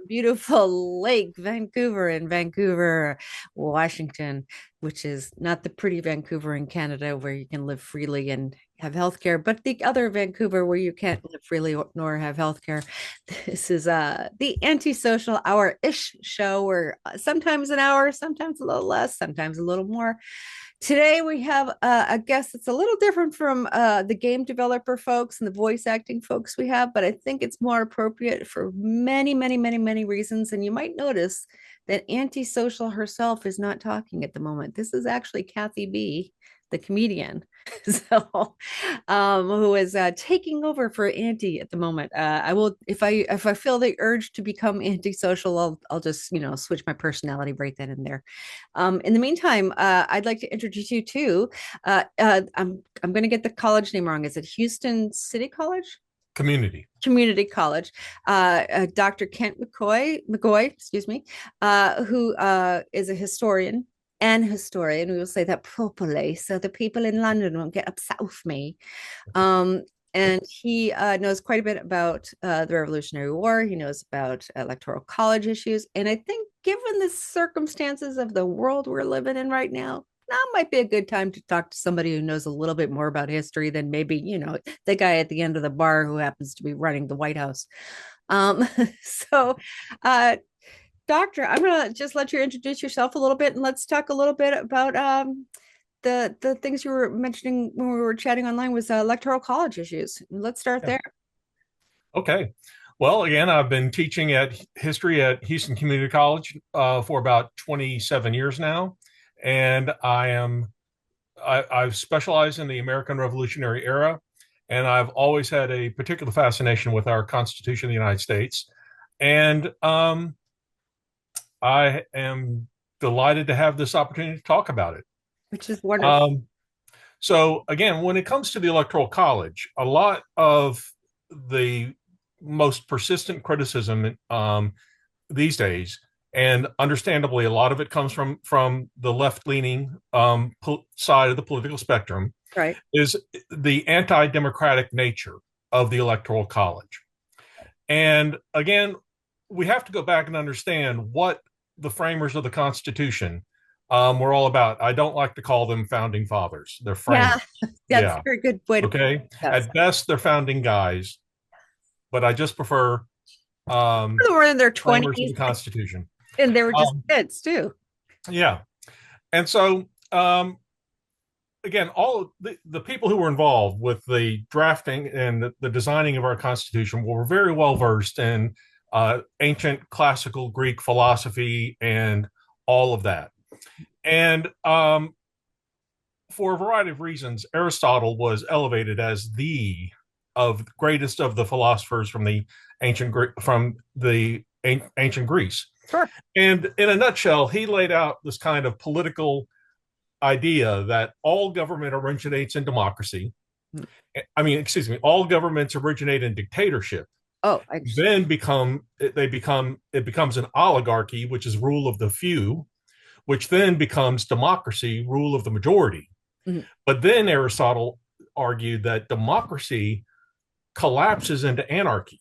beautiful Lake Vancouver in Vancouver, Washington, which is not the pretty Vancouver in Canada where you can live freely and have healthcare, but the other Vancouver where you can't live freely nor have healthcare. This is the Anti-Social Hour-ish show where sometimes an hour, sometimes a little less, sometimes a little more. Today we have a guest that's a little different from the game developer folks and the voice acting folks we have, but I think it's more appropriate for many, many, many, many reasons. And you might notice that Aunty Sochelle herself is not talking at the moment. This is actually Cathe B, the comedian, so who is taking over for Aunty at the moment. I will, if I feel the urge to become antisocial, I'll just switch my personality right then and there. In the meantime, I'd like to introduce you to. I'm going to get the college name wrong. Is it Houston City College? Community College. Dr. Kent McGaughy, excuse me, who is a historian. We will say that properly so the people in London won't get upset with me. And he knows quite a bit about the Revolutionary War. He knows about Electoral College issues. And I think given the circumstances of the world we're living in right now might be a good time to talk to somebody who knows a little bit more about history than maybe, the guy at the end of the bar who happens to be running the White House. So, Doctor, I'm going to just let you introduce yourself a little bit and let's talk a little bit about the things you were mentioning when we were chatting online was Electoral College issues. Let's start there. Okay. Well, again, I've been teaching history at Houston Community College for about 27 years now. And I've specialized in the American Revolutionary era, and I've always had a particular fascination with our Constitution of the United States. And I am delighted to have this opportunity to talk about it. Which is wonderful. So again, when it comes to the Electoral College, a lot of the most persistent criticism these days, and understandably, a lot of it comes from the left-leaning side of the political spectrum, right, is the anti-democratic nature of the Electoral College. And again, we have to go back and understand what the framers of the Constitution were all about. I don't like to call them founding fathers. They're framers. Yeah, that's a very good way to put it. At best, they're founding guys, but I just prefer they were in their 20s of the Constitution. And they were just kids too. Yeah. And so again, all the people who were involved with the drafting and the designing of our Constitution were very well versed in ancient classical Greek philosophy and all of that. And for a variety of reasons, Aristotle was elevated as the greatest of the philosophers from the ancient Greece. Sure. And in a nutshell, he laid out this kind of political idea that all government originates in democracy. I mean, excuse me, all governments originate in dictatorship. Oh, then it becomes an oligarchy, which is rule of the few, which then becomes democracy, rule of the majority. Mm-hmm. But then Aristotle argued that democracy collapses into anarchy.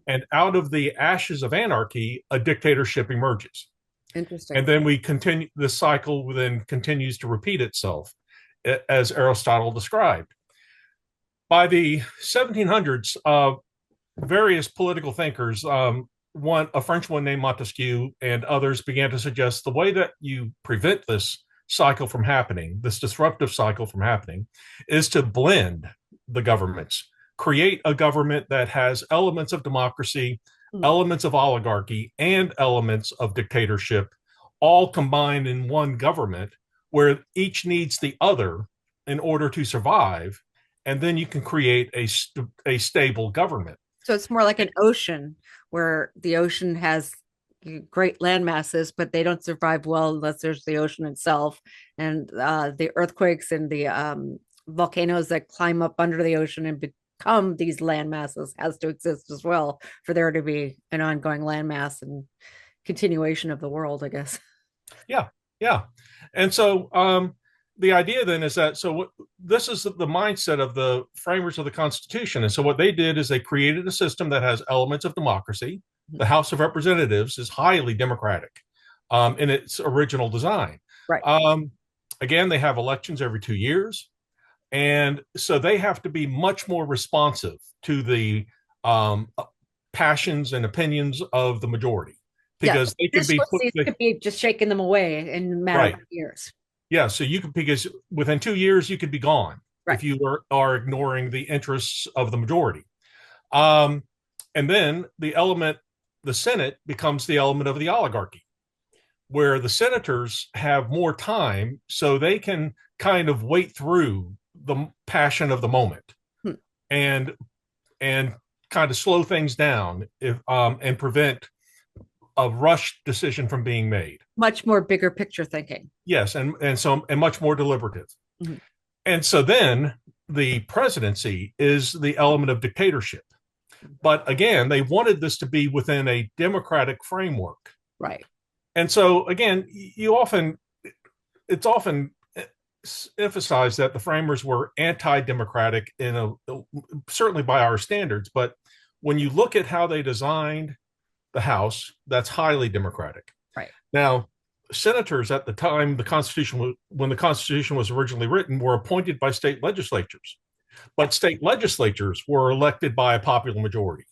And out of the ashes of anarchy, a dictatorship emerges. Interesting. And then the cycle then continues to repeat itself, as Aristotle described. By the 1700s, various political thinkers, a French one named Montesquieu and others, began to suggest the way that you prevent this cycle from happening, this disruptive cycle from happening, is to blend the governments. Create a government that has elements of democracy, elements of oligarchy, and elements of dictatorship, all combined in one government where each needs the other in order to survive. And then you can create a stable government. So it's more like an ocean where the ocean has great land masses, but they don't survive well unless there's the ocean itself. And the earthquakes and the volcanoes that climb up under the ocean and become these land masses has to exist as well for there to be an ongoing land mass and continuation of the world, I guess. Yeah. And so the idea then is that, this is the mindset of the framers of the Constitution. And so what they did is they created a system that has elements of democracy, the House of Representatives is highly Democratic in its original design. Right. Again, they have elections every 2 years. And so they have to be much more responsive to the passions and opinions of the majority Yeah. because they could This be was these could be just shaking them away in a matter right. of years. Yeah. So you could, because within 2 years, you could be gone Right. if you are ignoring the interests of the majority. And then the Senate becomes the element of the oligarchy, where the senators have more time so they can kind of wait through the passion of the moment Hmm. and and kind of slow things down and prevent a rushed decision from being made. Much more bigger picture thinking. Yes, and much more deliberative. Mm-hmm. And so then the presidency is the element of dictatorship. But again, they wanted this to be within a democratic framework. Right. And so again, it's often emphasized that the framers were anti-democratic certainly by our standards, but when you look at how they designed the House, that's highly democratic. Right. Now, senators at the time when the Constitution was originally written were appointed by state legislatures, but state legislatures were elected by a popular majority.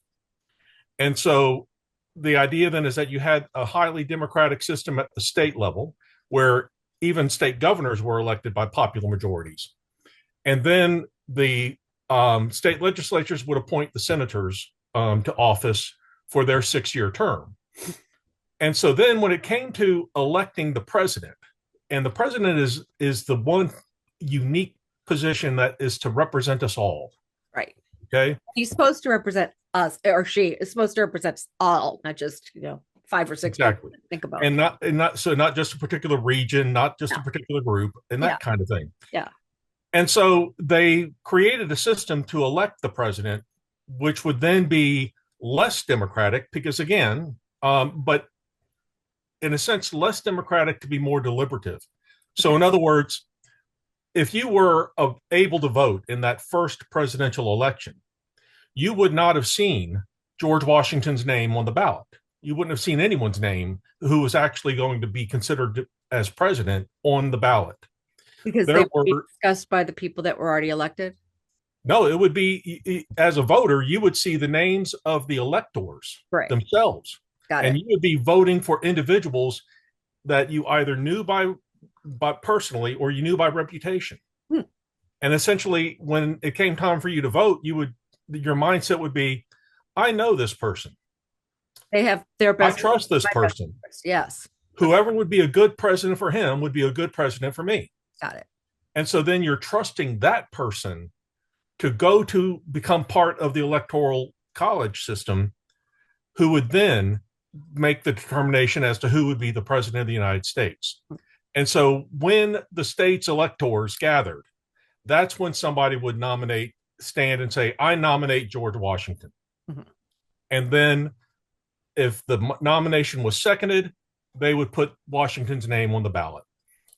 And so the idea then is that you had a highly democratic system at the state level where even state governors were elected by popular majorities. And then the state legislatures would appoint the senators to office for their 6-year term. And so then when it came to electing the president, and the president is the one unique position that is to represent us all. Right. Okay. He's supposed to represent us, or she is supposed to represent us all, not just, 5 or 6 exactly. people. Think about and not just a particular region, not just a particular group, and that kind of thing. Yeah. And so they created a system to elect the president, which would then be less democratic because again, but in a sense, less democratic to be more deliberative. So in other words, if you were able to vote in that first presidential election, you would not have seen George Washington's name on the ballot. You wouldn't have seen anyone's name who was actually going to be considered as president on the ballot. Because they would be discussed by the people that were already elected? No, it would be, as a voter, you would see the names of the electors themselves. Got it. And you would be voting for individuals that you either knew by personally or you knew by reputation. And essentially, when it came time for you to vote, your mindset would be, I know this person. They have their best. I trust this person. Yes. Whoever would be a good president for him would be a good president for me. Got it. And so then you're trusting that person to go to become part of the Electoral College system, who would then make the determination as to who would be the president of the United States. And so when the state's electors gathered, that's when somebody would stand and say, I nominate George Washington. Mm-hmm. And then if the nomination was seconded, they would put Washington's name on the ballot.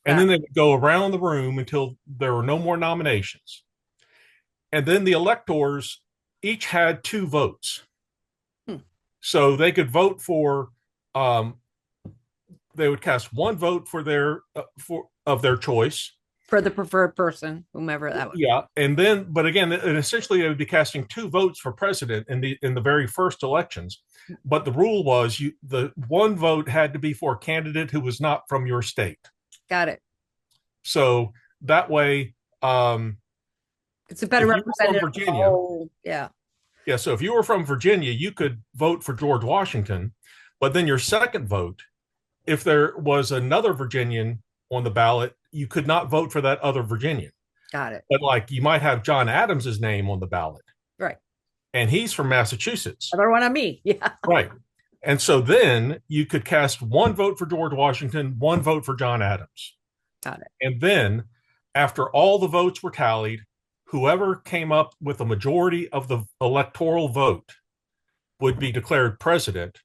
And then they would go around the room until there were no more nominations. And then the electors each had 2 votes. So they could vote for, they would cast 1 vote for of their choice. For the preferred person, whomever that was. Yeah. And then, but again, and essentially they would be casting 2 votes for president in the very first elections. But the rule was the 1 vote had to be for a candidate who was not from your state. Got it. So that way, it's a better representative of the whole. Yeah. Yeah. So if you were from Virginia, you could vote for George Washington, but then your second vote, if there was another Virginian on the ballot, you could not vote for that other Virginian. Got it. But like you might have John Adams's name on the ballot. Right. And he's from Massachusetts. Another one on me. Yeah. Right. And so then you could cast 1 vote for George Washington, 1 vote for John Adams. Got it. And then after all the votes were tallied, whoever came up with a majority of the electoral vote would be declared president.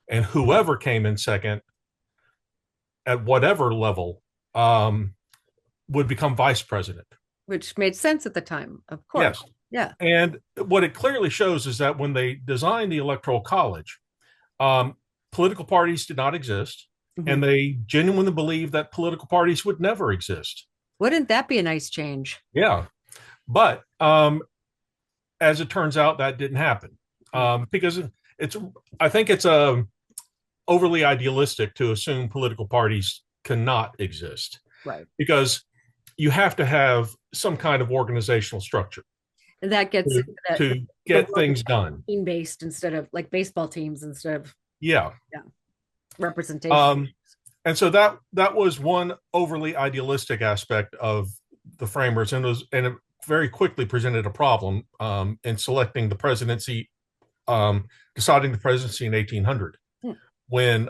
And whoever came in second at whatever level would become vice president. Which made sense at the time, of course. Yes. Yeah. And what it clearly shows is that when they designed the Electoral College, Um, Political parties did not exist, Mhm. and they genuinely believed that political parties would never exist. Wouldn't that be a nice change? Yeah, but as it turns out, that didn't happen Mm. because it's. I think it's overly idealistic to assume political parties cannot exist Right. because you have to have some kind of organizational structure And that gets to, the to the get world things done. team based instead of like baseball teams instead of Yeah. yeah, representation. Um, and so that was one overly idealistic aspect of the framers, and it very quickly presented a problem in selecting the presidency, deciding the presidency in 1800, Hmm. when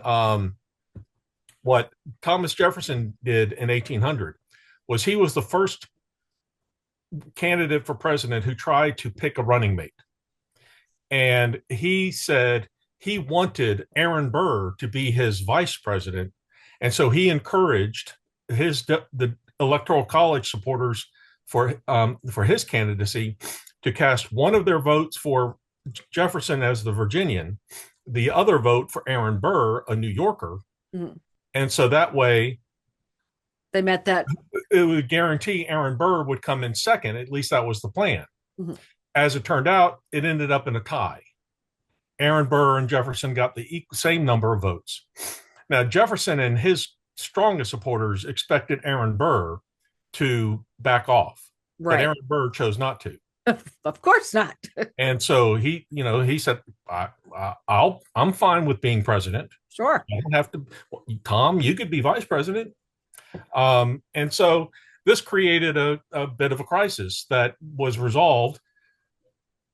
what Thomas Jefferson did in 1800 was he was the first candidate for president who tried to pick a running mate. And he said he wanted Aaron Burr to be his vice president. And so he encouraged the Electoral College supporters for his candidacy to cast one of their votes for Jefferson as the Virginian, the other vote for Aaron Burr, a New Yorker. Mhm. And so that way They met that. it would guarantee Aaron Burr would come in second. At least that was the plan. Mhm. As it turned out, it ended up in a tie. Aaron Burr and Jefferson got the same number of votes. Now, Jefferson and his strongest supporters expected Aaron Burr to back off, but Right. Aaron Burr chose not to. Of course not. And so he said, I'm fine with being president. Sure. I don't have to. Tom, you could be vice president. And so this created a bit of a crisis that was resolved.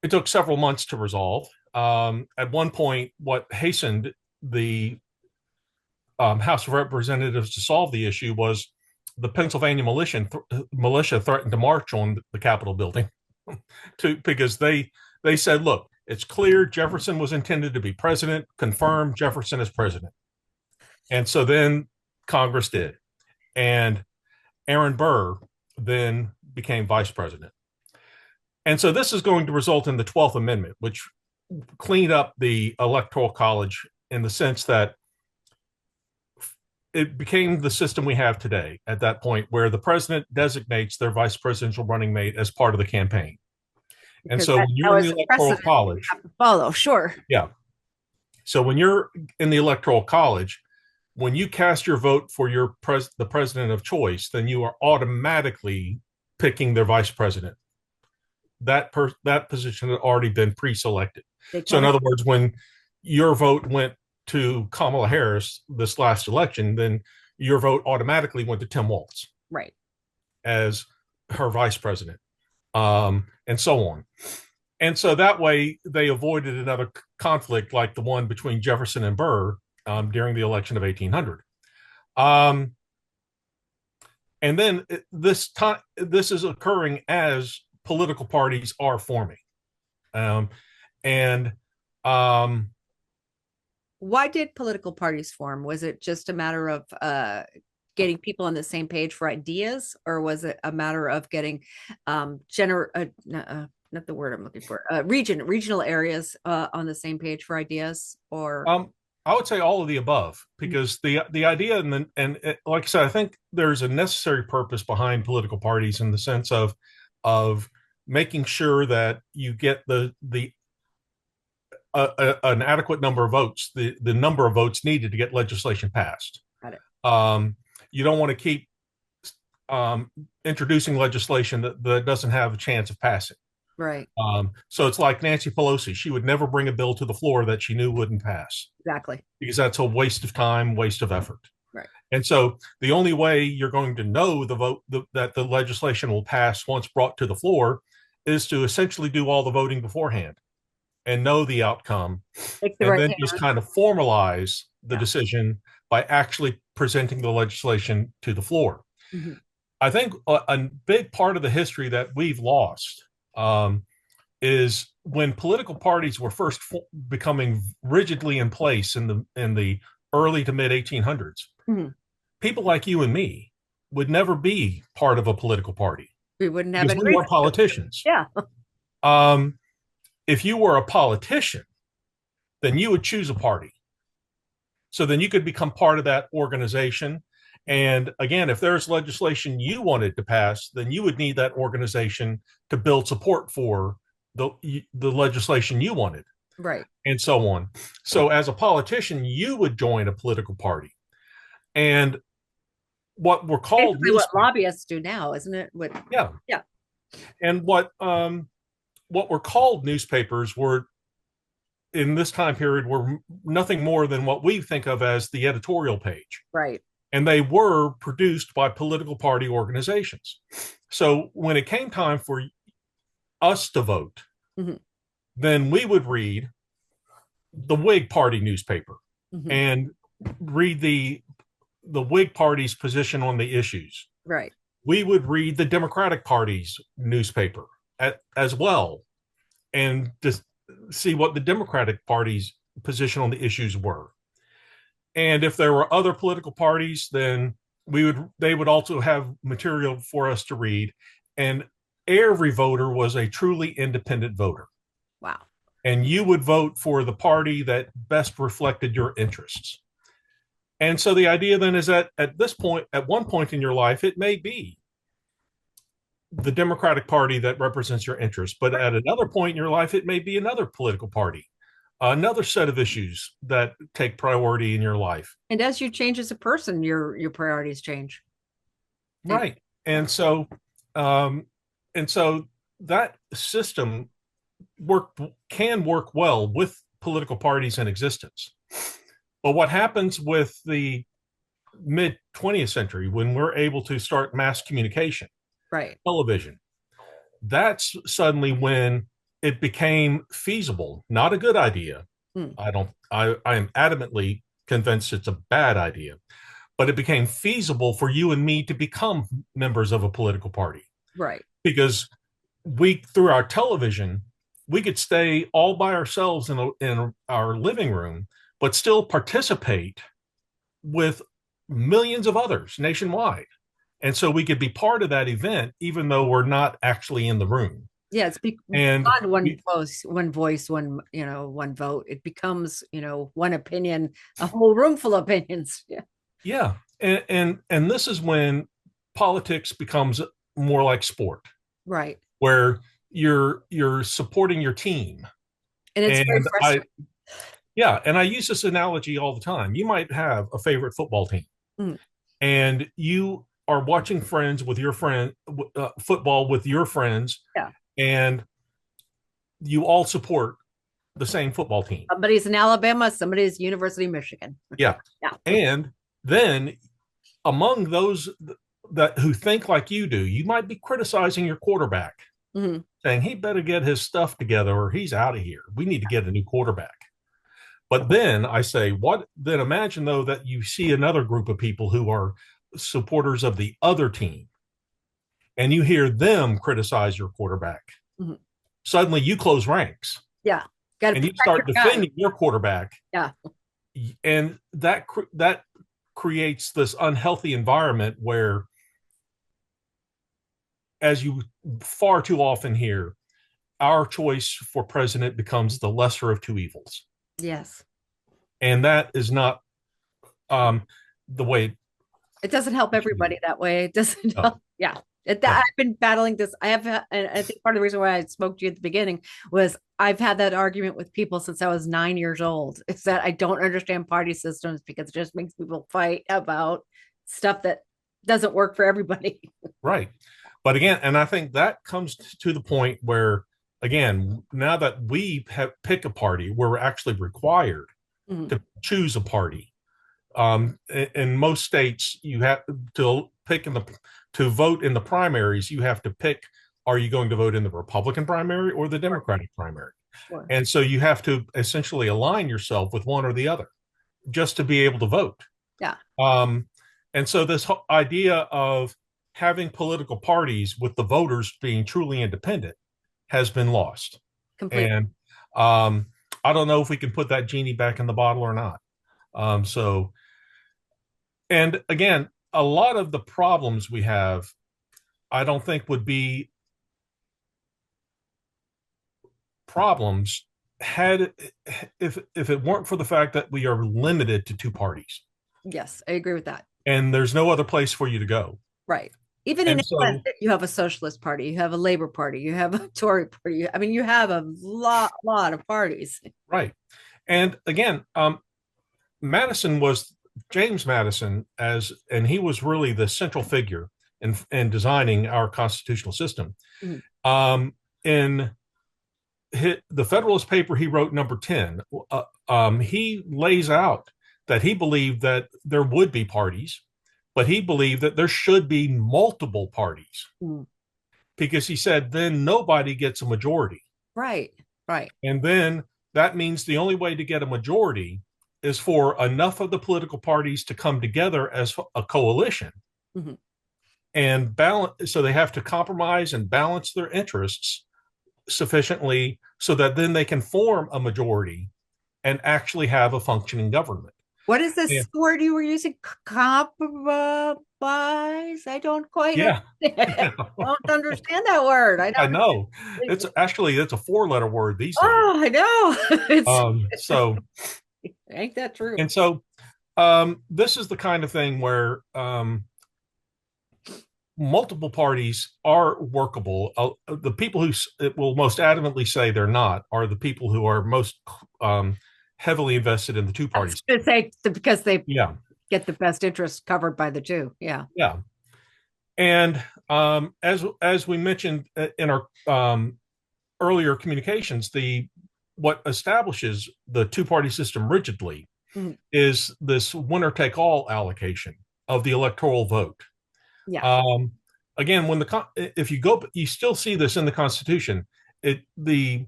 It took several months to resolve. At one point, what hastened the House of Representatives to solve the issue was the Pennsylvania militia threatened to march on the Capitol building because they said, look, it's clear Jefferson was intended to be president, confirm Jefferson as president. And so then Congress did. And Aaron Burr then became vice president. And so this is going to result in the 12th Amendment, which cleaned up the Electoral College in the sense that it became the system we have today at that point, where the president designates their vice presidential running mate as part of the campaign. And Because so when that you're in was the a Electoral precedent you College, have to follow. Sure. yeah. So when you're in the Electoral College, when you cast your vote for the president of choice, then you are automatically picking their vice president. That position had already been pre-selected. They So in kind of other words, when your vote went to Kamala Harris this last election, then your vote automatically went to Tim Walz right. as her vice president, and so on. And so that way they avoided another conflict like the one between Jefferson and Burr during the election of 1800. And then this is occurring as political parties are forming. Um, and Why did political parties form? Was it just a matter of getting people on the same page for ideas, or was it a matter of getting not the word I'm looking for, regional areas on the same page for ideas, or I would say all of the above, because the idea like I said, I think there's a necessary purpose behind political parties in the sense of making sure that you get an adequate number of votes, the number of votes needed to get legislation passed. got it. You don't want to keep introducing legislation that doesn't have a chance of passing. Right. So it's like Nancy Pelosi. She would never bring a bill to the floor that she knew wouldn't pass Exactly. because that's a waste of time, waste of effort. Right. And so the only way you're going to know that the legislation will pass once brought to the floor is to essentially do all the voting beforehand and know the outcome, Take the and right then hand. just kind of formalize the Yeah. decision by actually presenting the legislation to the floor. Mm-hmm. I think a big part of the history that we've lost is when political parties were first becoming rigidly in place in the early to mid 1800s. Mm-hmm. People like you and me would never be part of a political party We wouldn't have because any we reason. weren't politicians. Yeah. If you were a politician, then you would choose a party. So then you could become part of that organization. And again, if there's legislation you wanted to pass, then you would need that organization to build support for the the legislation you wanted, Right. and so on. So as a politician, you would join a political party. And what were called Basically what newspapers, lobbyists do now, isn't it? What yeah, yeah. and what were called newspapers were in this time period were nothing more than what we think of as the editorial page. Right. And they were produced by political party organizations. So when it came time for us to vote, Mm-hmm. then we would read the Whig Party newspaper Mm-hmm. and read the Whig Party's position on the issues. Right. We would read the Democratic Party's newspaper as well, and just see what the Democratic Party's position on the issues were. And if there were other political parties, then they would also have material for us to read. And every voter was a truly independent voter. Wow. And you would vote for the party that best reflected your interests. And so the idea then is that at one point in your life, it may be the Democratic Party that represents your interests, but at another point in your life, it may be another political party, another set of issues that take priority in your life. And as you change as a person, your priorities change. And Right. And so, um, and so that system can work well with political parties in existence. But what happens with the mid 20th century when we're able to start mass communication, right. television, that's suddenly when it became feasible, not a good idea. Hmm. I am adamantly convinced it's a bad idea, but it became feasible for you and me to become members of a political party Right. because through our television, we could stay all by ourselves in our living room, but still participate with millions of others nationwide. And so we could be part of that event, even though we're not actually in the room. Yeah, it's And beyond one voice, one, one vote. It becomes, one opinion, a whole room full of opinions. Yeah. yeah, and this is when politics becomes more like sport, Right. where you're supporting your team. And it's very And frustrating. I use this analogy all the time. You might have a favorite football team, Mm. and you are watching friends with your friend football with your friends, Yeah. and you all support the same football team. Somebody's in Alabama, somebody's University of Michigan. Yeah. Yeah. And then among those that who think like you do, you might be criticizing your quarterback, Mm-hmm. saying he better get his stuff together or he's out of here. We need to get a new quarterback. But then I say, what then imagine though that you see another group of people who are supporters of the other team and you hear them criticize your quarterback. Mm-hmm. Suddenly you close ranks. Yeah. Got to and you protect start your guy. defending your quarterback. Yeah. And that creates this unhealthy environment where, as you far too often hear, our choice for president becomes the lesser of two evils. Yes. And that is not the way. It doesn't help everybody that way. It doesn't help. Yeah. I've been battling this. And I think part of the reason why I spoke to you at the beginning was I've had that argument with people since I was 9 years old. It's that I don't understand party systems because it just makes people fight about stuff that doesn't work for everybody. Right. But again, and I think that comes to the point where, again, now that we have pick a party, we're actually required to choose a party. In most states, you have to to vote in the primaries. You have to pick: are you going to vote in the Republican primary or the Democratic primary? Sure. And so you have to essentially align yourself with one or the other just to be able to vote. Yeah. And so this whole idea of having political parties with the voters being truly independent has been lost. Completely. And I don't know if we can put that genie back in the bottle or not. And again, a lot of the problems we have, I don't think would be problems had if it weren't for the fact that we are limited to two parties Yes, I agree with that. and there's no other place for you to go. Right. Even in And England, so, you have a socialist party, you have a Labour Party, you have a Tory party. I mean, you have a lot of parties. right. And again, Madison was James Madison and he was really the central figure in designing our constitutional system. Mhm. In the Federalist paper he wrote, number 10, he lays out that he believed that there would be parties, but he believed that there should be multiple parties Mm. because he said then nobody gets a majority. Right, right. And then that means the only way to get a majority is for enough of the political parties to come together as a coalition Mhm. and balance. So they have to compromise and balance their interests sufficiently so that then they can form a majority and actually have a functioning government. What is Yeah. this word you were using? Compromise? I don't quite Yeah. understand. Yeah. I don't understand that word. I I don't. know. It's a four-letter word these days. Oh, I know. It's So ain't that true? and so this is the kind of thing where multiple parties are workable. The people who will most adamantly say they're not are the people who are most um, heavily invested in the two I was parties. going to say because they Yeah, get the best interest covered by the two. Yeah. yeah. And as we mentioned in our earlier communications, the what establishes the two party system rigidly Mhm. is this winner take all allocation of the electoral vote. Yeah. Um, Again, if you go, you still see this in the Constitution. The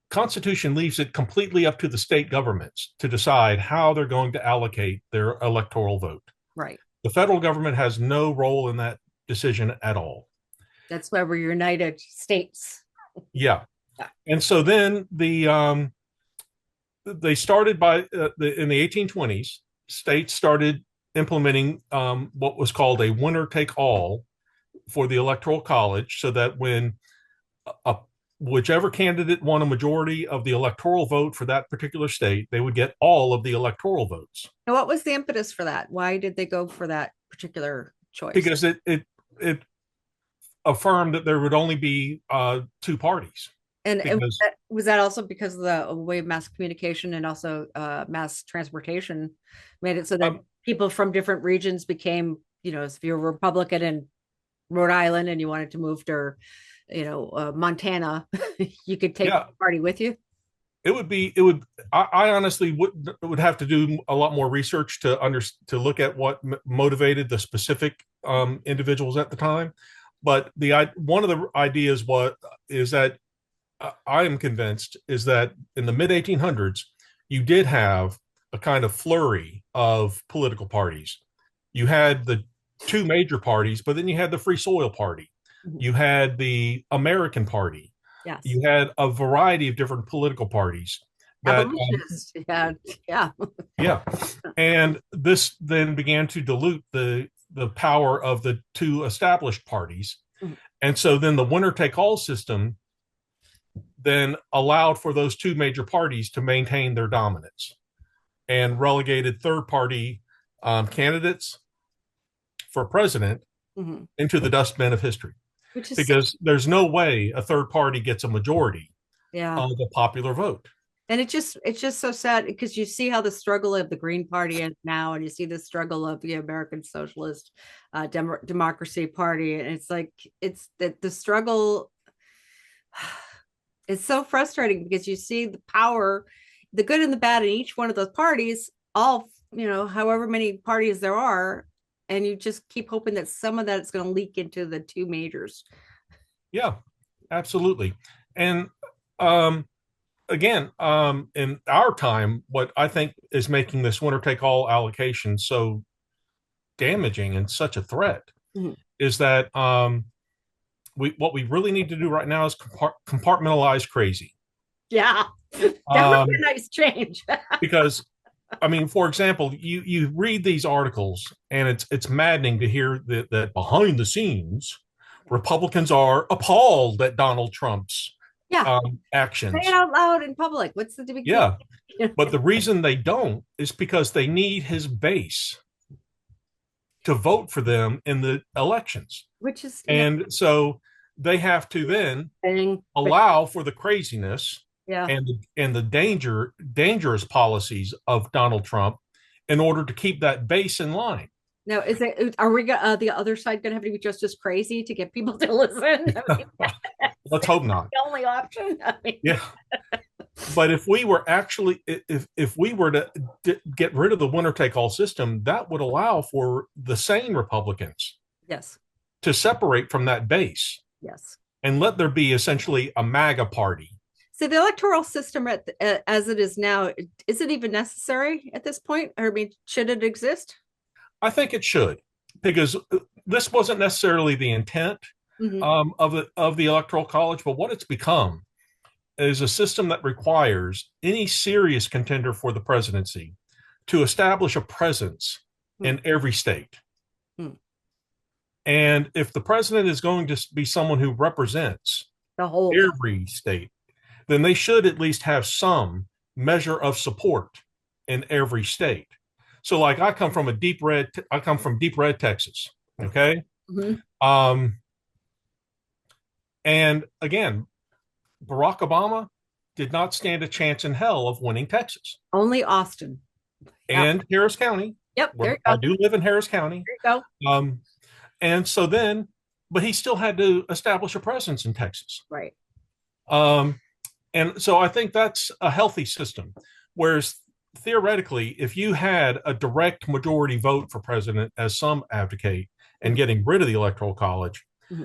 Constitution leaves it completely up to the state governments to decide how they're going to allocate their electoral vote. Right. The federal government has no role in that decision at all. That's why we're United States. Yeah, Yeah. and so then they started in the 1820s. States started implementing what was called a winner take all for the Electoral College, so that when a, whichever candidate won a majority of the electoral vote for that particular state, they would get all of the electoral votes And what was the impetus for that? Why did they go for that particular choice? because it affirmed that there would only be two parties. And Because was that also because of the way mass communication and also mass transportation made it so that um, people from different regions became, if you're a Republican in Rhode Island and you wanted to move to, Montana, you could take yeah, the party with you. it would I honestly would have to do a lot more research to look at what motivated the specific individuals at the time. But one of the ideas is that I am convinced is that in the mid 1800s, you did have a kind of flurry of political parties. You had the two major parties, but then you had the Free Soil Party. Mhm. You had the American Party. Yes. You had a variety of different political parties that, Abolitionists. Yeah. Yeah. yeah. And this then began to dilute the power of the two established parties. Mhm. And so then the winner take all system then allowed for those two major parties to maintain their dominance and relegated third party candidates for president Mhm. into the dustbin of history Which is, because there's no way a third party gets a majority yeah. of the popular vote. And it's just so sad because you see how the struggle of the Green Party is now, and you see the struggle of the American Socialist Democracy Party, and it's like it's that the struggle is so frustrating because you see the power, the good and the bad in each one of those parties, all however many parties there are, and you just keep hoping that some of that is going to leak into the two majors. Yeah, absolutely. And um, again, in our time, what I think is making this winner take all allocation so damaging and such a threat Mhm. is that what we really need to do right now is compartmentalize crazy. Yeah, that would be a Um, nice change. because I mean, for example, you read these articles and it's maddening to hear that behind the scenes, Republicans are appalled at Donald Trump's Yeah. Say it actions. out loud in public. What's the big deal? Yeah. But the reason they don't is because they need his base to vote for them in the elections. Which is, yeah, And so they have to then bang, bang. allow for the craziness Yeah. and the dangerous policies of Donald Trump in order to keep that base in line. Now, are we the other side going to have to be just as crazy to get people to listen? I mean, Let's hope not. the only option. I mean, Yeah. But if we were actually, if we were to get rid of the winner take all system, that would allow for the sane Republicans yes, to separate from that base yes. and let there be essentially a MAGA party. So the electoral system, as it is now, is it even necessary at this point? Or, I mean, should it exist? I think it should, because this wasn't necessarily the intent Mm-hmm. of the Electoral College, but what it's become is a system that requires any serious contender for the presidency to establish a presence in every state. Hmm. And if the president is going to be someone who represents The whole every state, then they should at least have some measure of support in every state. So, like, I come from deep red Texas. Okay. mm-hmm. And again, Barack Obama did not stand a chance in hell of winning Texas Only Austin and Harris County. Yep, there you I go. do live in Harris County. There you go. And so then, but he still had to establish a presence in Texas. Right. And so I think that's a healthy system. Whereas theoretically, if you had a direct majority vote for president, as some advocate, and getting rid of the Electoral College, mm-hmm.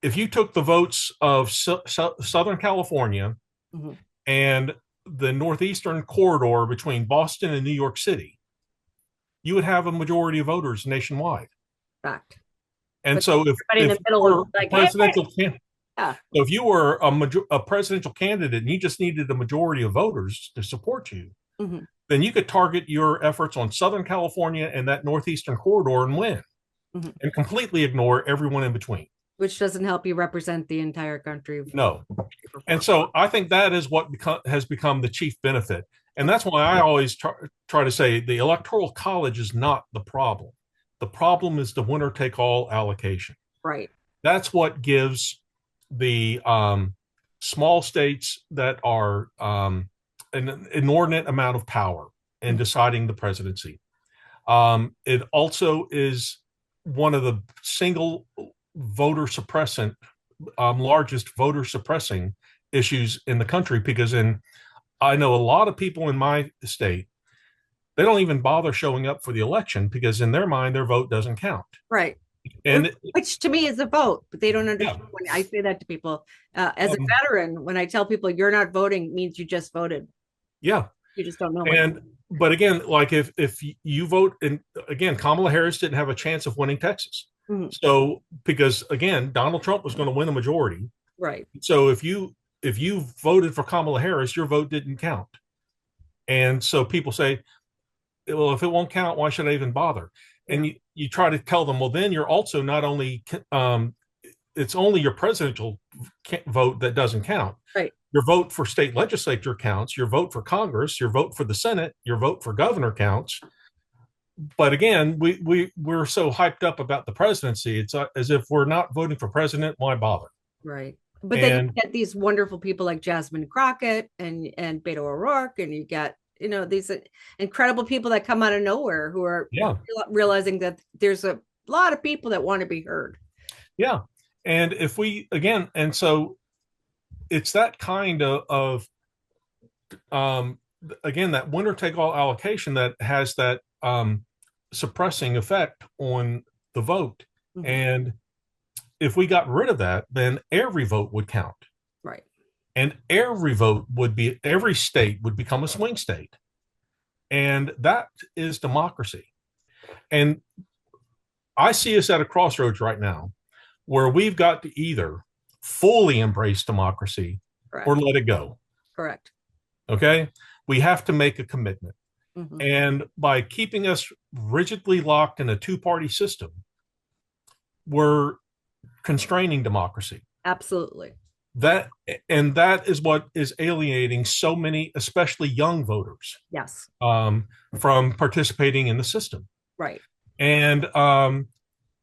if you took the votes of Southern California mm-hmm. and the northeastern corridor between Boston and New York City, you would have a majority of voters nationwide. Fact. And but so if in the middle of like presidential so if you were a presidential candidate and you just needed a majority of voters to support you, mm-hmm. then you could target your efforts on Southern California and that northeastern corridor and win, mm-hmm. and completely ignore everyone in between. Which doesn't help you represent the entire country. No. And so I think that is what has become the chief benefit. And that's why I always try to say the Electoral College is not the problem. The problem is the winner-take-all allocation. Right. That's what gives the small states that are an inordinate amount of power in deciding the presidency. It also is one of the single largest voter suppressing issues in the country, because I know a lot of people in my state, they don't even bother showing up for the election because in their mind, their vote doesn't count. Right. And which to me is a vote, but they don't understand. Yeah. When I say that to people, as a veteran, when I tell people you're not voting means you just voted. Yeah. You just don't know. But again, like if you vote, and again, Kamala Harris didn't have a chance of winning Texas. Mm-hmm. So because again, Donald Trump was going to win a majority. Right. So if you voted for Kamala Harris, your vote didn't count. And so people say, well, if it won't count, why should I even bother? And you try to tell them, well, then you're also not only, it's only your presidential vote that doesn't count. Right. Your vote for state legislature counts. Your vote for Congress, your vote for the Senate, your vote for governor counts. But again, we're so hyped up about the presidency. It's as if we're not voting for president. Why bother? Right. But then you get these wonderful people like Jasmine Crockett and Beto O'Rourke, and you get, these incredible people that come out of nowhere who are realizing that there's a lot of people that want to be heard. Yeah. And if we, again, and so it's that kind of again, that winner take all allocation that has that suppressing effect on the vote. Mm-hmm. And if we got rid of that, then every vote would count. Right. And every state would become a swing state. And that is democracy. And I see us at a crossroads right now where we've got to either fully embrace democracy Correct. Or let it go. Correct. Okay? We have to make a commitment. Mm-hmm. And by keeping us rigidly locked in a two-party system, we're constraining democracy. Absolutely. that that is what is alienating so many, especially young voters, Yes. um, from participating in the system. Right. And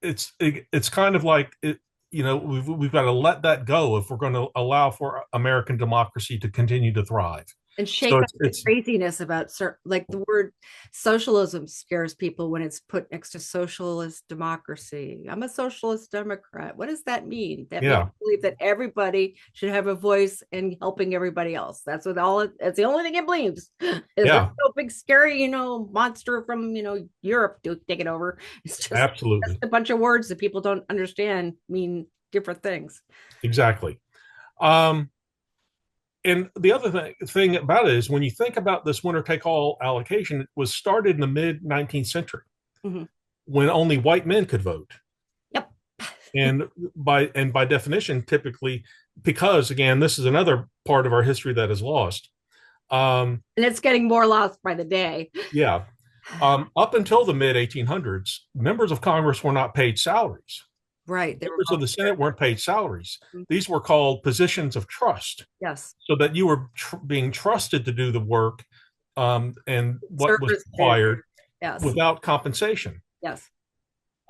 it's kind of like it, we've got to let that go if we're going to allow for American democracy to continue to thrive. And So shake up the craziness about like the word socialism scares people when it's put next to socialist democracy. I'm a socialist democrat. What does that mean? That means yeah, I believe that everybody should have a voice in helping everybody else. That's what all that's the only thing it believes. Is there yeah, no big scary, monster from Europe to take it over? It's just absolutely, a bunch of words that people don't understand mean different things. exactly. Um, and the other thing about it is when you think about this winner take all allocation, it was started in the mid 19th century Mhm. when only white men could vote. Yep. And by definition, typically, because again, this is another part of our history that is lost. And it's getting more lost by the day. Yeah. Up until the mid 1800s, members of Congress were not paid salaries. Right. They were Members of the Senate weren't paid salaries. volunteers. These were called positions of trust, Yes. so that you were being trusted to do the work, and what was Service pay. required Yes. without compensation. Yes.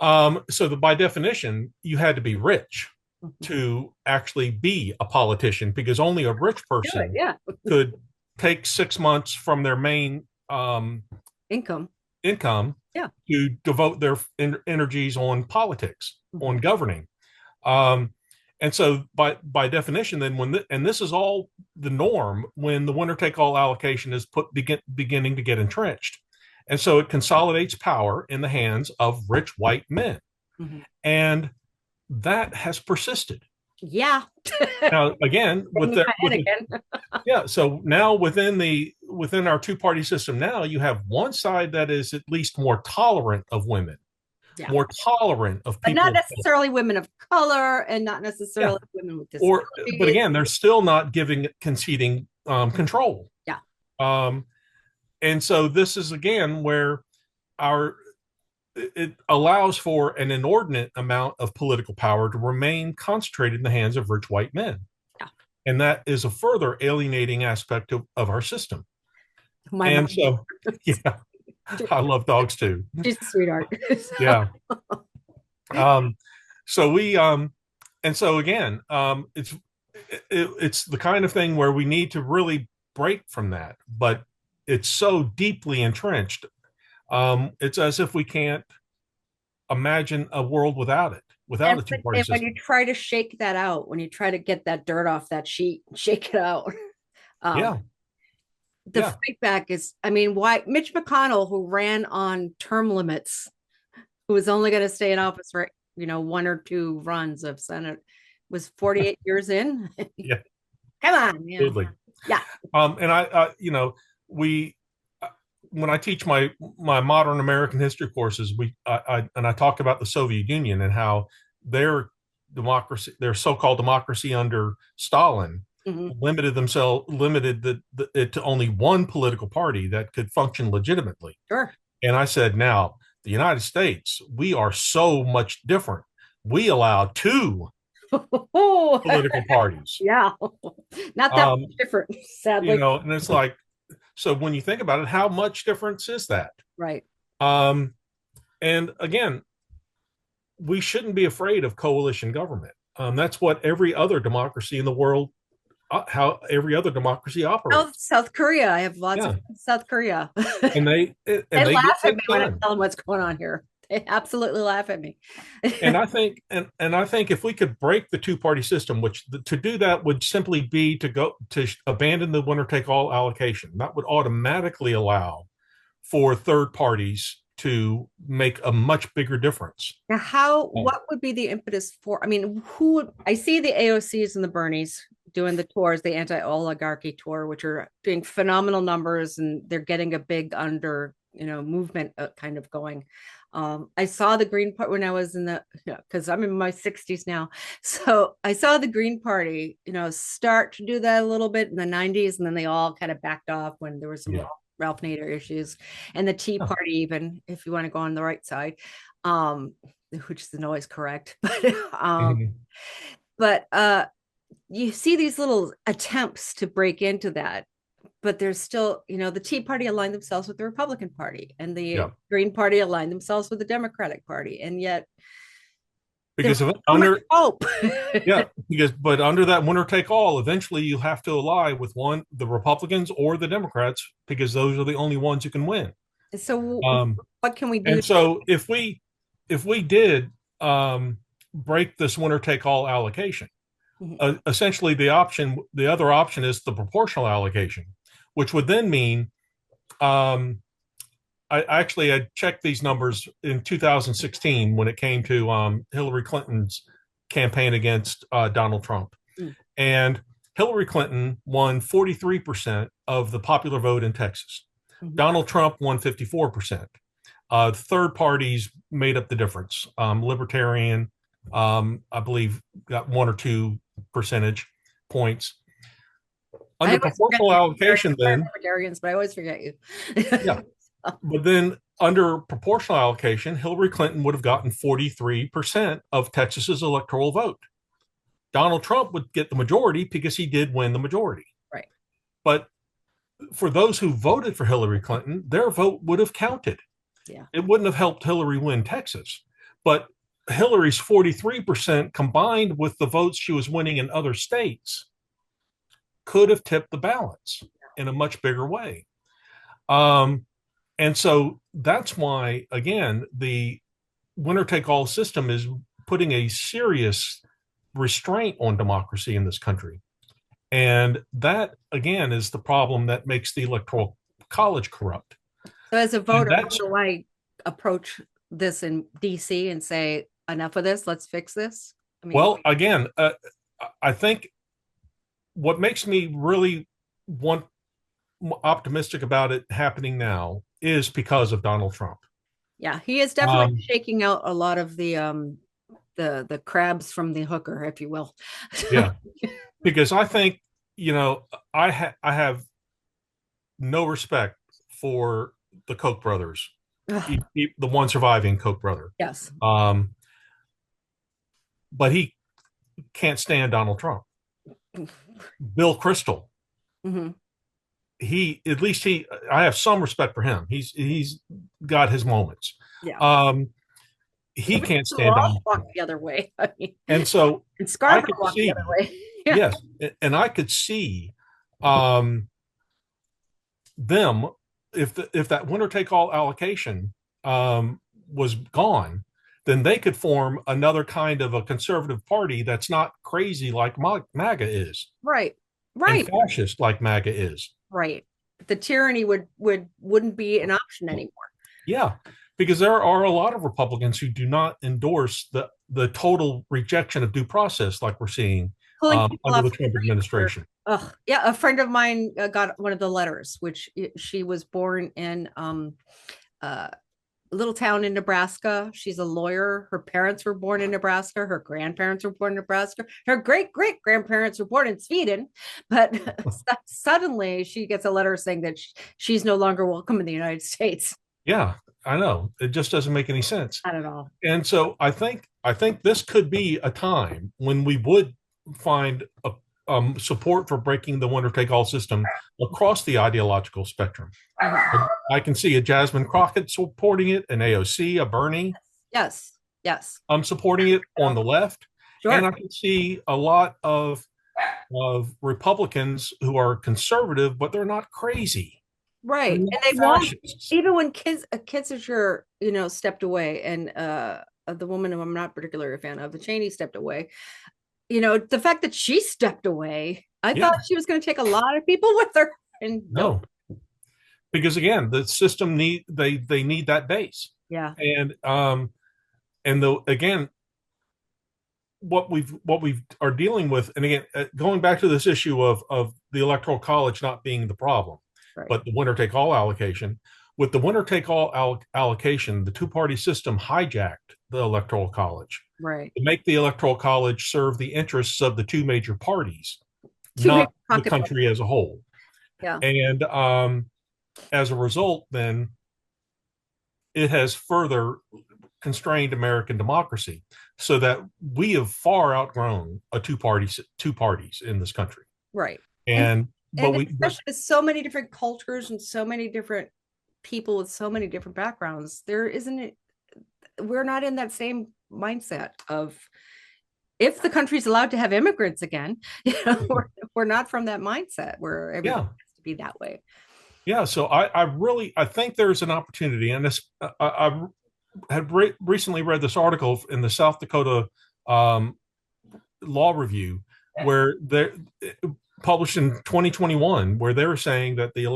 So that by definition, you had to be rich to actually be a politician, because only a rich Good. person Yeah. could take 6 months from their main Income. income Yeah. to devote their energies on politics, on governing. Um, and so by definition, then and this is all the norm when the winner take all allocation is beginning to get entrenched. And so it consolidates power in the hands of rich white men. Mhm. And that has persisted. Yeah. Now, again, Again. yeah, so now within our two-party system now, you have one side that is at least more tolerant of women, Yeah. more tolerant of But not people. necessarily women of color and not Yeah, necessarily women with but disabilities. again, they're still not conceding control. Yeah. Um, and so this is again where our it allows for an inordinate amount of political power to remain concentrated in the hands of rich white men. Yeah. And that is a further alienating aspect of our system. My And mom. so, yeah, I love dogs too. She's a sweetheart. Yeah. Um, so and so again, it's the kind of thing where we need to really break from that, but it's so deeply entrenched. It's as if we can't imagine a world without it, without a two-party And when system. you try to shake that out, when you try to get that dirt off that sheet, shake it out. Um, Yeah, the yeah, fight back is, I mean, why Mitch McConnell, who ran on term limits, who was only going to stay in office for, one or two runs of Senate, was 48 years in. yeah, Come on. absolutely. Yeah. And we when I teach my modern American history courses, I talk about the Soviet Union and how their their so-called democracy under Stalin, Mhm. limited it to only one political party that could function legitimately. Sure. And I said, now the United States, we are so much different. We allow two political parties. Yeah. Not that Um, much different, sadly. and it's like, so when you think about it, how much difference is that? Right. Um, and again, we shouldn't be afraid of coalition government. That's what every other democracy in the world, how every other democracy operates. South Korea. I have lots of Yeah, South Korea. and They they get laugh at me things when I done. tell them what's going on here. They absolutely laugh at me. And I think, and I think if we could break the two-party system, which to do that would simply be to go to abandon the winner-take-all allocation, that would automatically allow for third parties to make a much bigger difference. Now, what would be the impetus for? I mean, I see the AOCs and the Bernies doing the tours, the anti-oligarchy tour, which are doing phenomenal numbers, and they're getting a big movement kind of going. I saw the Green Party when I was because I'm in my 60s now. So I saw the Green Party, start to do that a little bit in the 90s, and then they all kind of backed off when there was some Yeah. Ralph Nader issues, and the Tea Party, even if you want to go on the right side, which is always correct. But Mhm. but you see these little attempts to break into that, but there's still, the Tea Party aligned themselves with the Republican Party, and the Yeah, Green Party aligned themselves with the Democratic Party, and yet there because was of so much under hope. yeah, because but under that winner take all, eventually you have to ally with the Republicans or the Democrats, because those are the only ones who can win. So Um, what can we do? and so if we did break this winner take all allocation, Mhm. essentially the other option is the proportional allocation, which would then mean I checked these numbers in 2016 when it came to Hillary Clinton's campaign against Donald Trump. Mm. And Hillary Clinton won 43% of the popular vote in Texas. Mhm. Donald Trump won 54%. Third parties made up the difference. Libertarian, I believe, got 1 or 2 percentage points. I Under always forget proportional the allocation, then, libertarians, but I always forget you. yeah, but then under proportional allocation, Hillary Clinton would have gotten 43% of Texas's electoral vote. Donald Trump would get the majority because he did win the majority. Right. But for those who voted for Hillary Clinton, their vote would have counted. Yeah. It wouldn't have helped Hillary win Texas. But Hillary's 43% combined with the votes she was winning in other states could have tipped the balance in a much bigger way. And so that's why, again, the winner take all system is putting a serious restraint on democracy in this country. And that, again, is the problem that makes the Electoral College corrupt. So as a And voter, how that's, do I approach this in DC and say, enough of this, let's fix this? I mean, well, again, I think what makes me really want optimistic about it happening now is because of Donald Trump. yeah, he is definitely Um, shaking out a lot of the crabs from the hooker, if you will. yeah, because I think, I have no respect for the Koch brothers, Ugh, the one surviving Koch brother. yes. Um, but he can't stand Donald Trump. Bill Kristol, Mhm. he at least he I have some respect for him. He's got his moments. Yeah. Um, he can't stand Walsh Donald Trump, walked the other way. I mean, and so and I Scarborough could walked the other see, way. Yeah. yes, and I could see um, them if that winner take all allocation was gone, then they could form another kind of a conservative party that's not crazy like MAGA is, Right. and Right. fascist like MAGA is. Right. The tyranny wouldn't be an option anymore. Yeah, because there are a lot of Republicans who do not endorse the total rejection of due process like we're seeing Pulling people under off the the Trump street for, administration. yeah, a friend of mine got one of the letters, which she was born in a little town in Nebraska. She's a lawyer. Her parents were born in Nebraska. Her grandparents were born in Nebraska. Her great great grandparents were born in Sweden. But suddenly she gets a letter saying that she's no longer welcome in the United States. Yeah, I know. It just doesn't make any sense. Not at all. And so I think this could be a time when we would find support for breaking the winner take all system across the ideological spectrum. Mhm. I can see a Jasmine Crockett supporting it, an AOC, a Bernie. Yes. Yes. I'm supporting it on the left, and Sure. I can see a lot of Republicans who are conservative, but they're not crazy. They're Right. And not they want, fascists. even when Kissinger, stepped away, and the woman who I'm not particularly a fan of, the Cheney, stepped away. The fact that she stepped away, I Yeah, thought she was going to take a lot of people with her. And nope. no, because again, the system they need that base, Yeah. and the again what we are dealing with, and again, going back to this issue of the Electoral College not being the problem, Right. but the winner take all allocation. With the winner take all allocation, the two party system hijacked the Electoral College Right. to make the Electoral College serve the interests of the two major parties, Too big not the pocketbook. country as a whole. Yeah. And as a result, then it has further constrained American democracy, so that we have far outgrown a two parties in this country. Right. And And but and we but especially with so many different cultures and so many different people with so many different backgrounds, there isn't it, we're not in that same mindset of if the country's allowed to have immigrants again, we're not from that mindset where everybody yeah, has to be that way. yeah. So I really I think there's an opportunity, and this I had recently read this article in the South Dakota um, Law Review, where they're published in 2021, where they're saying that the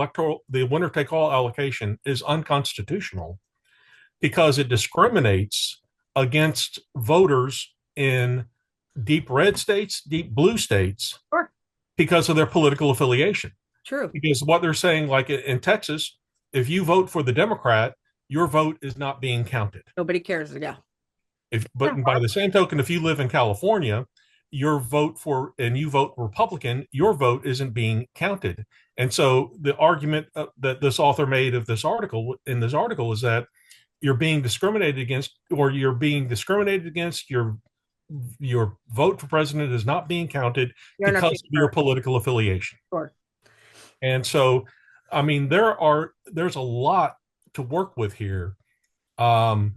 winner take all allocation is unconstitutional because it discriminates against voters in deep red states, deep blue states, Sure. because of their political affiliation. True. Because what they're saying, like in Texas, if you vote for the Democrat, your vote is not being counted. Nobody cares. Yeah. But by the same token, if you live in California, you vote Republican, your vote isn't being counted. And so the argument that this author made of this article is that you're being discriminated against, or you're being discriminated against. Your vote for president is not being counted You're not because being of your political affiliation. sure. And so, I mean, there's a lot to work with here. And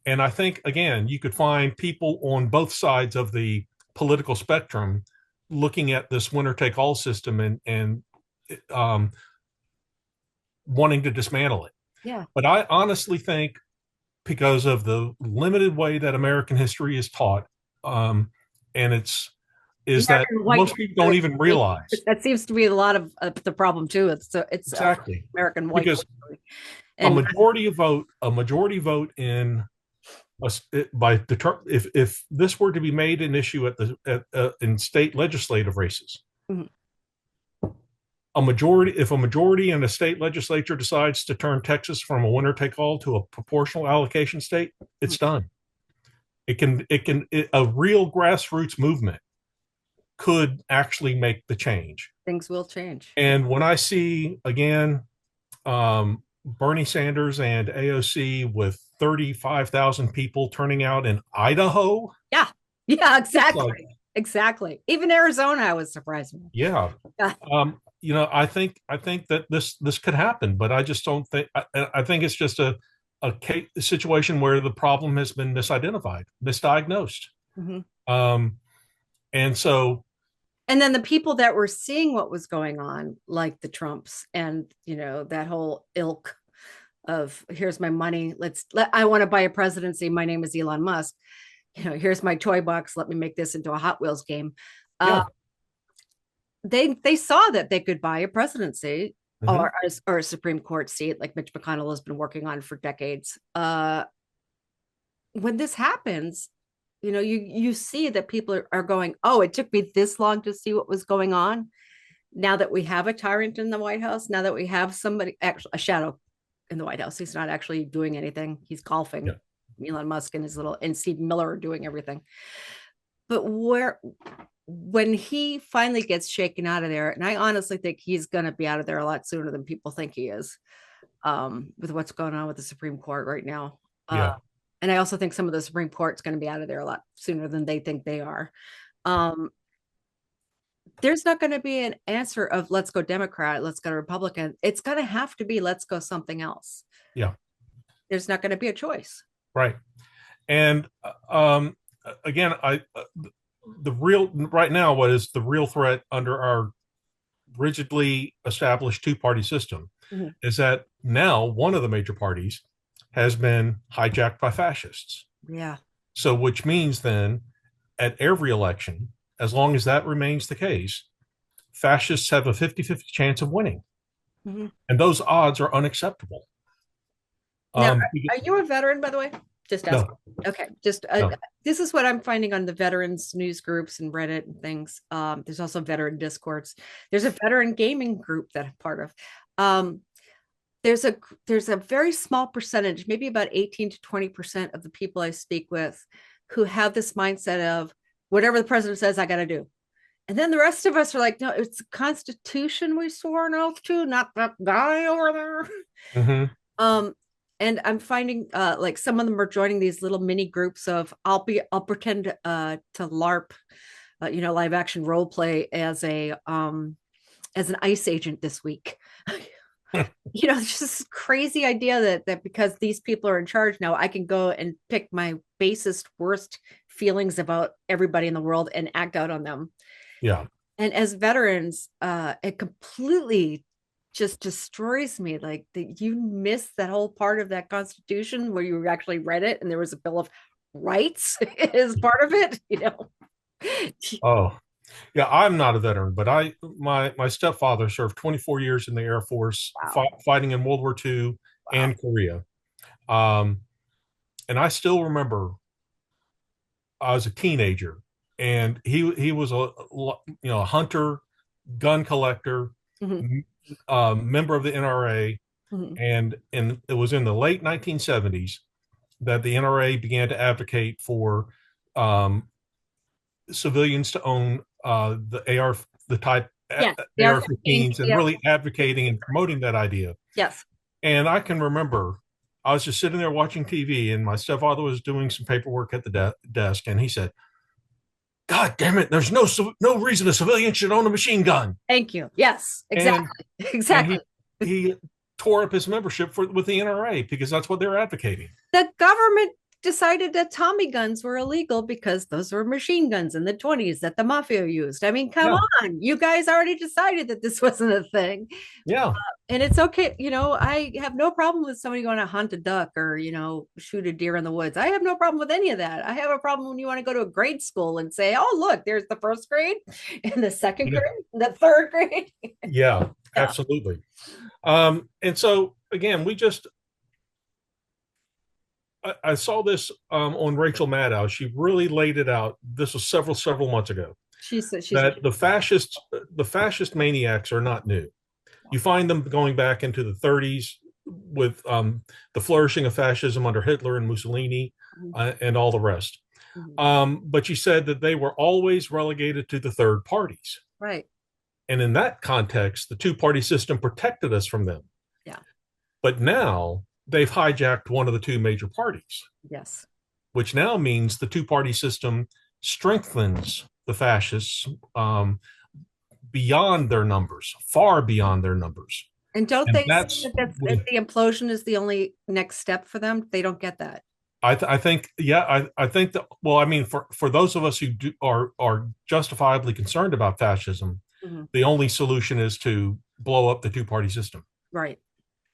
I think, again, you could find people on both sides of the political spectrum looking at this winner take all system and um, wanting to dismantle it. Yeah. But I honestly think, because of the limited way that American history is taught, and is that American white most people don't even realize. that seems to be a lot of the problem too. It's Exactly. American white Because and a majority vote in if this were to be made an issue in state legislative races, Mhm. if a majority in a state legislature decides to turn Texas from a winner take all to a proportional allocation state, it's done. A real grassroots movement could actually make the change. things will change. And when I see, again, Bernie Sanders and AOC with 35,000 people turning out in Idaho. Yeah. Yeah, exactly. Like, exactly. Even Arizona, I was surprised. yeah. Yeah. I think that this could happen, but I just don't think. I think it's just a situation where the problem has been misidentified, misdiagnosed. Mm-hmm. And so, and then the people that were seeing what was going on, like the Trumps and that whole ilk of here's my money, I want to buy a presidency, my name is Elon Musk, here's my toy box, let me make this into a Hot Wheels game. yeah. They saw that they could buy a presidency, Mm-hmm. or a Supreme Court seat like Mitch McConnell has been working on for decades. When this happens, you see that people are going, oh, it took me this long to see what was going on. Now that we have a tyrant in the White House, now that we have somebody, actually a shadow in the White House, he's not actually doing anything. He's golfing. Yeah. Elon Musk and Steve Miller are doing everything. But when he finally gets shaken out of there, and I honestly think he's going to be out of there a lot sooner than people think he is, with what's going on with the Supreme Court right now. Yeah. And I also think some of the Supreme Court's going to be out of there a lot sooner than they think they are. There's not going to be an answer of let's go Democrat, let's go Republican. It's going to have to be let's go something else. Yeah. There's not going to be a choice. Right. And again, right now, what is the real threat under our rigidly established two-party system is that now one of the major parties has been hijacked by fascists. Yeah. So, which means then at every election, as long as that remains the case, fascists have a 50-50 chance of winning. Mm-hmm. And those odds are unacceptable. Now, are you a veteran, by the way? Just ask. No. Okay. Just no. This is what I'm finding on the veterans news groups and Reddit and things. There's also veteran discords. There's a veteran gaming group that I'm part of. There's a very small percentage, maybe about 18 to 20% of the people I speak with who have this mindset of whatever the president says, I got to do. And then the rest of us are like, no, it's the Constitution we swore an oath to, not that guy over there. Mm-hmm. And I'm finding like some of them are joining these little mini groups of I'll pretend to LARP, live action role play as an ICE agent this week. It's just this crazy idea that because these people are in charge now, I can go and pick my basest, worst feelings about everybody in the world and act out on them. Yeah. And as veterans, it completely just destroys me. Like that you miss that whole part of that Constitution where you actually read it and there was a Bill of Rights as part of it. Oh, yeah. I'm not a veteran, but my stepfather served 24 years in the Air Force, Wow. fighting in World War II Wow. and Korea. Um, and I still remember I was a teenager, and he was a hunter, gun collector, Mhm. member of the NRA, Mhm. and it was in the late 1970s that the NRA began to advocate for um, civilians to own the type Yes, the R-15, AR-15s, and really advocating and promoting that idea. yes. And I can remember I was just sitting there watching TV, and my stepfather was doing some paperwork at the desk, and he said, "God damn it! There's no reason a civilian should own a machine gun." Thank you. Yes, And exactly. and Exactly. he tore up his membership with the NRA because that's what they're advocating. The government decided that Tommy guns were illegal because those were machine guns in the 20s that the mafia used. I mean, come Yeah, on. You guys already decided that this wasn't a thing. yeah, And it's okay. I have no problem with somebody going to hunt a duck or, shoot a deer in the woods. I have no problem with any of that. I have a problem when you want to go to a grade school and say, oh, look, there's the first grade and the second yeah, grade, the third grade. yeah, Yeah. absolutely. And so again, I saw this on Rachel Maddow. She really laid it out. This was several months ago. She's That the fascist maniacs are not new. You find them going back into the 30s with the flourishing of fascism under Hitler and Mussolini and all the rest. Mhm. But you said that they were always relegated to the third parties. Right. And in that context, the two-party system protected us from them. Yeah. But now they've hijacked one of the two major parties, Yes. which now means the two-party system strengthens the fascists beyond their numbers, far beyond their numbers. And don't And they see that the implosion is the only next step for them? They don't get that. I think, yeah, I think that, well, I mean, for those of us who are justifiably concerned about fascism, Mhm. the only solution is to blow up the two-party system. Right.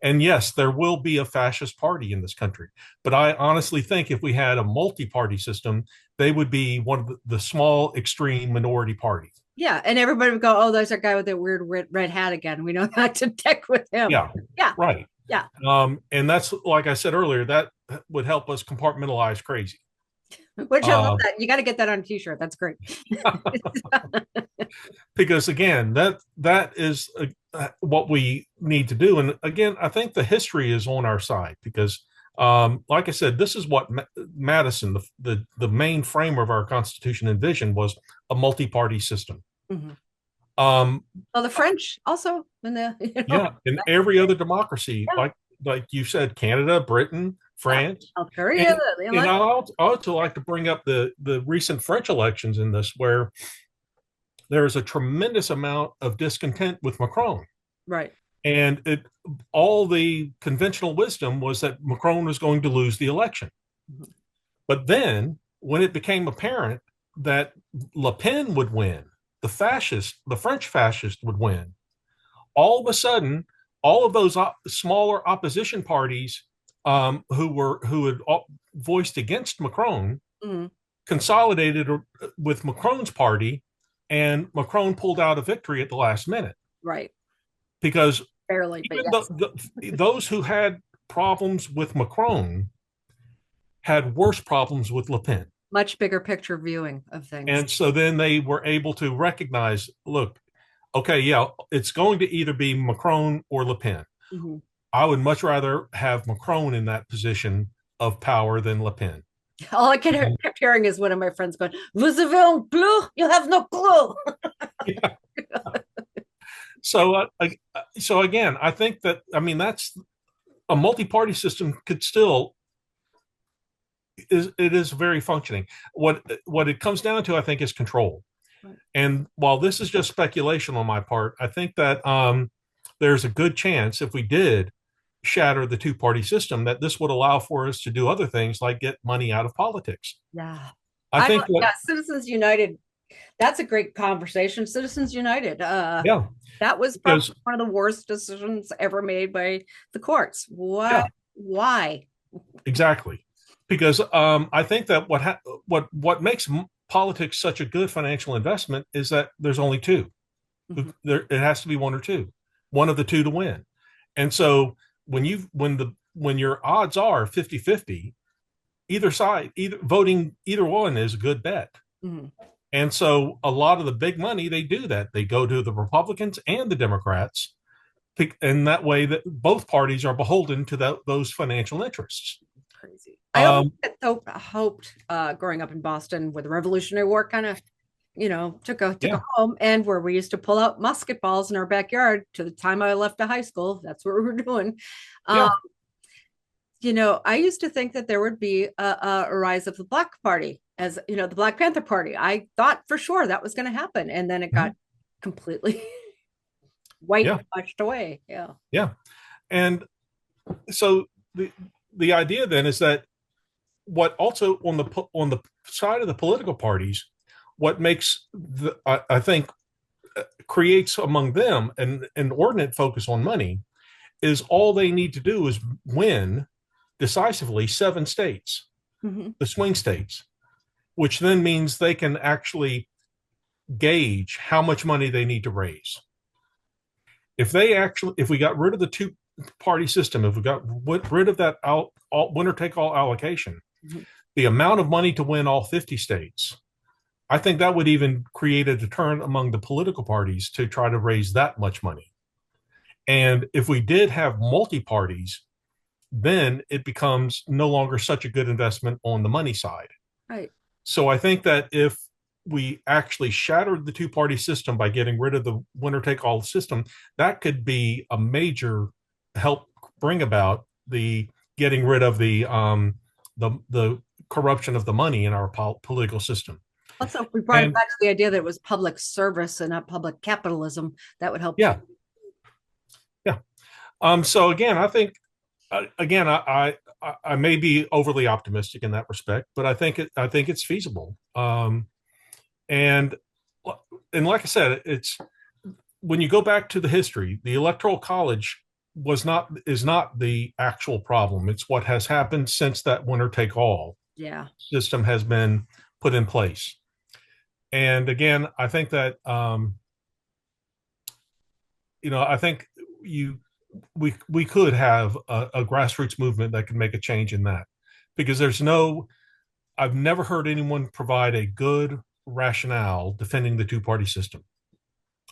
And yes, there will be a fascist party in this country. But I honestly think if we had a multi-party system, they would be one of the small extreme minority parties. Yeah. And everybody would go, oh, there's that guy with that weird red hat again. We know not to deck with him. Yeah, Yeah. right. Yeah. And that's, like I said earlier, that would help us compartmentalize crazy. Which I love Uh, that. You got to get that on a t-shirt. That's great. because again, that is what we need to do. And again, I think the history is on our side because, like I said, this is what Madison, the main framer of our Constitution, envisioned was a multi-party system. Mhm. Um, Well, the French also in yeah, in every other democracy, yeah. like you said, Canada, Britain, Yeah. France, South Korea, and I also like to bring up the recent French elections in this, where there is a tremendous amount of discontent with Macron. right. And all the conventional wisdom was that Macron was going to lose the election. Mhm. But then, when it became apparent that Le Pen would win, the French fascist would win, all of a sudden, all of those smaller opposition parties who had voiced against Macron Mhm. consolidated with Macron's party, and Macron pulled out a victory at the last minute Right. because Barely, but even yes. those who had problems with Macron had worse problems with Le Pen. Much bigger picture viewing of things. And so then they were able to recognize, look, okay, yeah, it's going to either be Macron or Le Pen. Mhm. I would much rather have Macron in that position of power than Le Pen. All I kept hearing is one of my friends going, "Vous avez un clue? You have no clue." Yeah. So, so again, I think that, I mean, a multi-party system could still is very functioning. What it comes down to, I think, is control. Right. And while this is just speculation on my part, I think that there's a good chance if we did shatter the two-party system that this would allow for us to do other things like get money out of politics. Yeah. I think what Yeah, Citizens United, that's a great conversation. Citizens United. yeah, That was probably because one of the worst decisions ever made by the courts. yeah, Why? exactly. Because I think that what makes politics such a good financial investment is that there's only two. Mm-hmm. There, it has to be one or two, one of the two to win. And so when your odds are 50-50, either side, either voting either one is a good bet. Mm-hmm. And so a lot of the big money, they do that. They go to the Republicans and the Democrats. And that way that both parties are beholden to those financial interests. Crazy. I always hoped growing up in Boston where the Revolutionary War kind of, took a Yeah. home, and where we used to pull out musket balls in our backyard to the time I left the high school. That's what we were doing. Yeah. I used to think that there would be a rise of the Black Party, as the Black Panther Party. I thought for sure that was going to happen, and then it got completely washed away. Yeah. Yeah. And so the idea then is that what also on the side of the political parties, what makes I think creates among them an inordinate focus on money is all they need to do is win decisively 7 states, the swing states, which then means they can actually gauge how much money they need to raise. If we got rid of the two-party system, if we got rid of that winner-take-all allocation, the amount of money to win all 50 states, I think that would even create a deterrent among the political parties to try to raise that much money. And if we did have multi-parties, then it becomes no longer such a good investment on the money side. Right. So I think that if we actually shattered the two-party system by getting rid of the winner-take-all system, that could be a major help bring about the getting rid of the corruption of the money in our political system. Also, if we brought it back to the idea that it was public service and not public capitalism, that would help. Yeah. Yeah. So again, I think I may be overly optimistic in that respect, but I think it's feasible. And like I said, it's when you go back to the history, the Electoral College is not the actual problem. It's what has happened since that winner take all system has been put in place. And again, I think that I think we could have a grassroots movement that can make a change in that, because I've never heard anyone provide a good rationale defending the two-party system.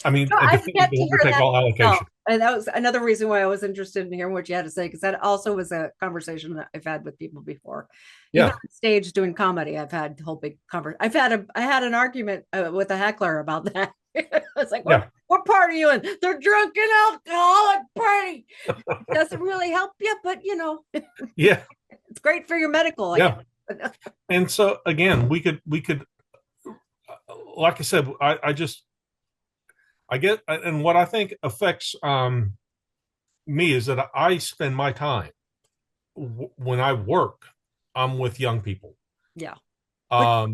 I mean, defending the winner-take-all allocation. And that was another reason why I was interested in hearing what you had to say, because that also was a conversation that I've had with people before. Even on stage doing comedy, I've had whole big conversation. I had an argument with a heckler about that. It's like, what party are you in? The drunken alcoholic party. Doesn't really help you, but yeah, it's great for your medical. And so again, we could, like I said, I get, and what I think affects me is that I spend my time when I work, I'm with young people. Yeah. At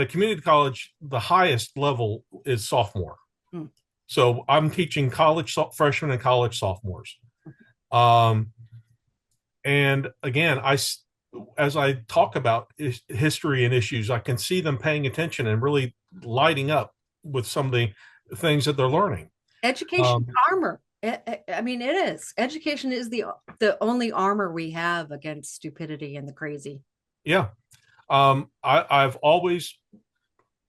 a community college, the highest level is sophomore. So I'm teaching college freshmen and college sophomores. And again, as I talk about history and issues, I can see them paying attention and really lighting up with some of the things that they're learning. Education armor. I mean, it is. Education is the only armor we have against stupidity and the crazy. Yeah. I've always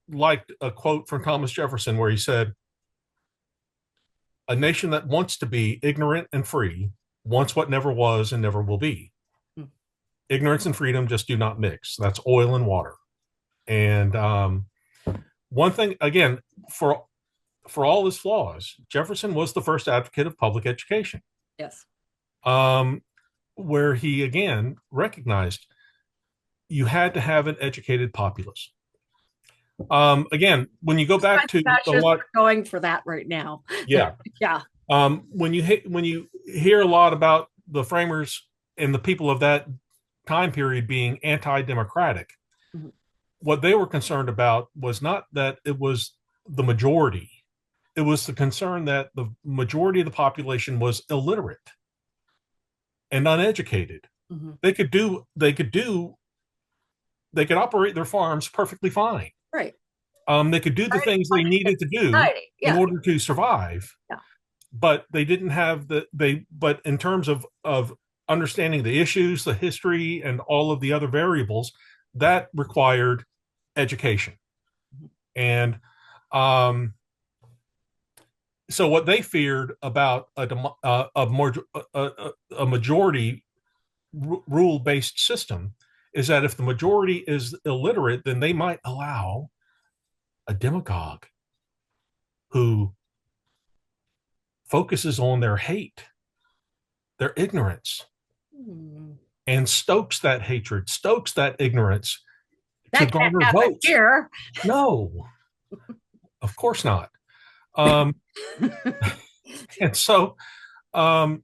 liked a quote from Thomas Jefferson where he said, "A nation that wants to be ignorant and free wants what never was and never will be. Ignorance and freedom just do not mix. That's oil and water." And one thing, again, for for all his flaws, Jefferson was the first advocate of public education, Yes. um, where he again recognized you had to have an educated populace. Again, when you go back to a Fascists lot, are going for that right now. yeah, Yeah. when you hear a lot about the framers and the people of that time period being anti-democratic, Mhm. what they were concerned about was not that it was the majority; it was the concern that the majority of the population was illiterate and uneducated. Mhm. They could operate their farms perfectly fine. Right. They could do the Trying to things they function needed to in do society. in Yeah. order to survive, Yeah. but they didn't have but in terms of understanding the issues, the history, and all of the other variables, that required education. And um, so what they feared about a majority rule based system is that if the majority is illiterate, then they might allow a demagogue who focuses on their hate, their ignorance, Hmm. and stokes that hatred, stokes that ignorance to That can't garner happen votes. here. No, of course not. Um, and um,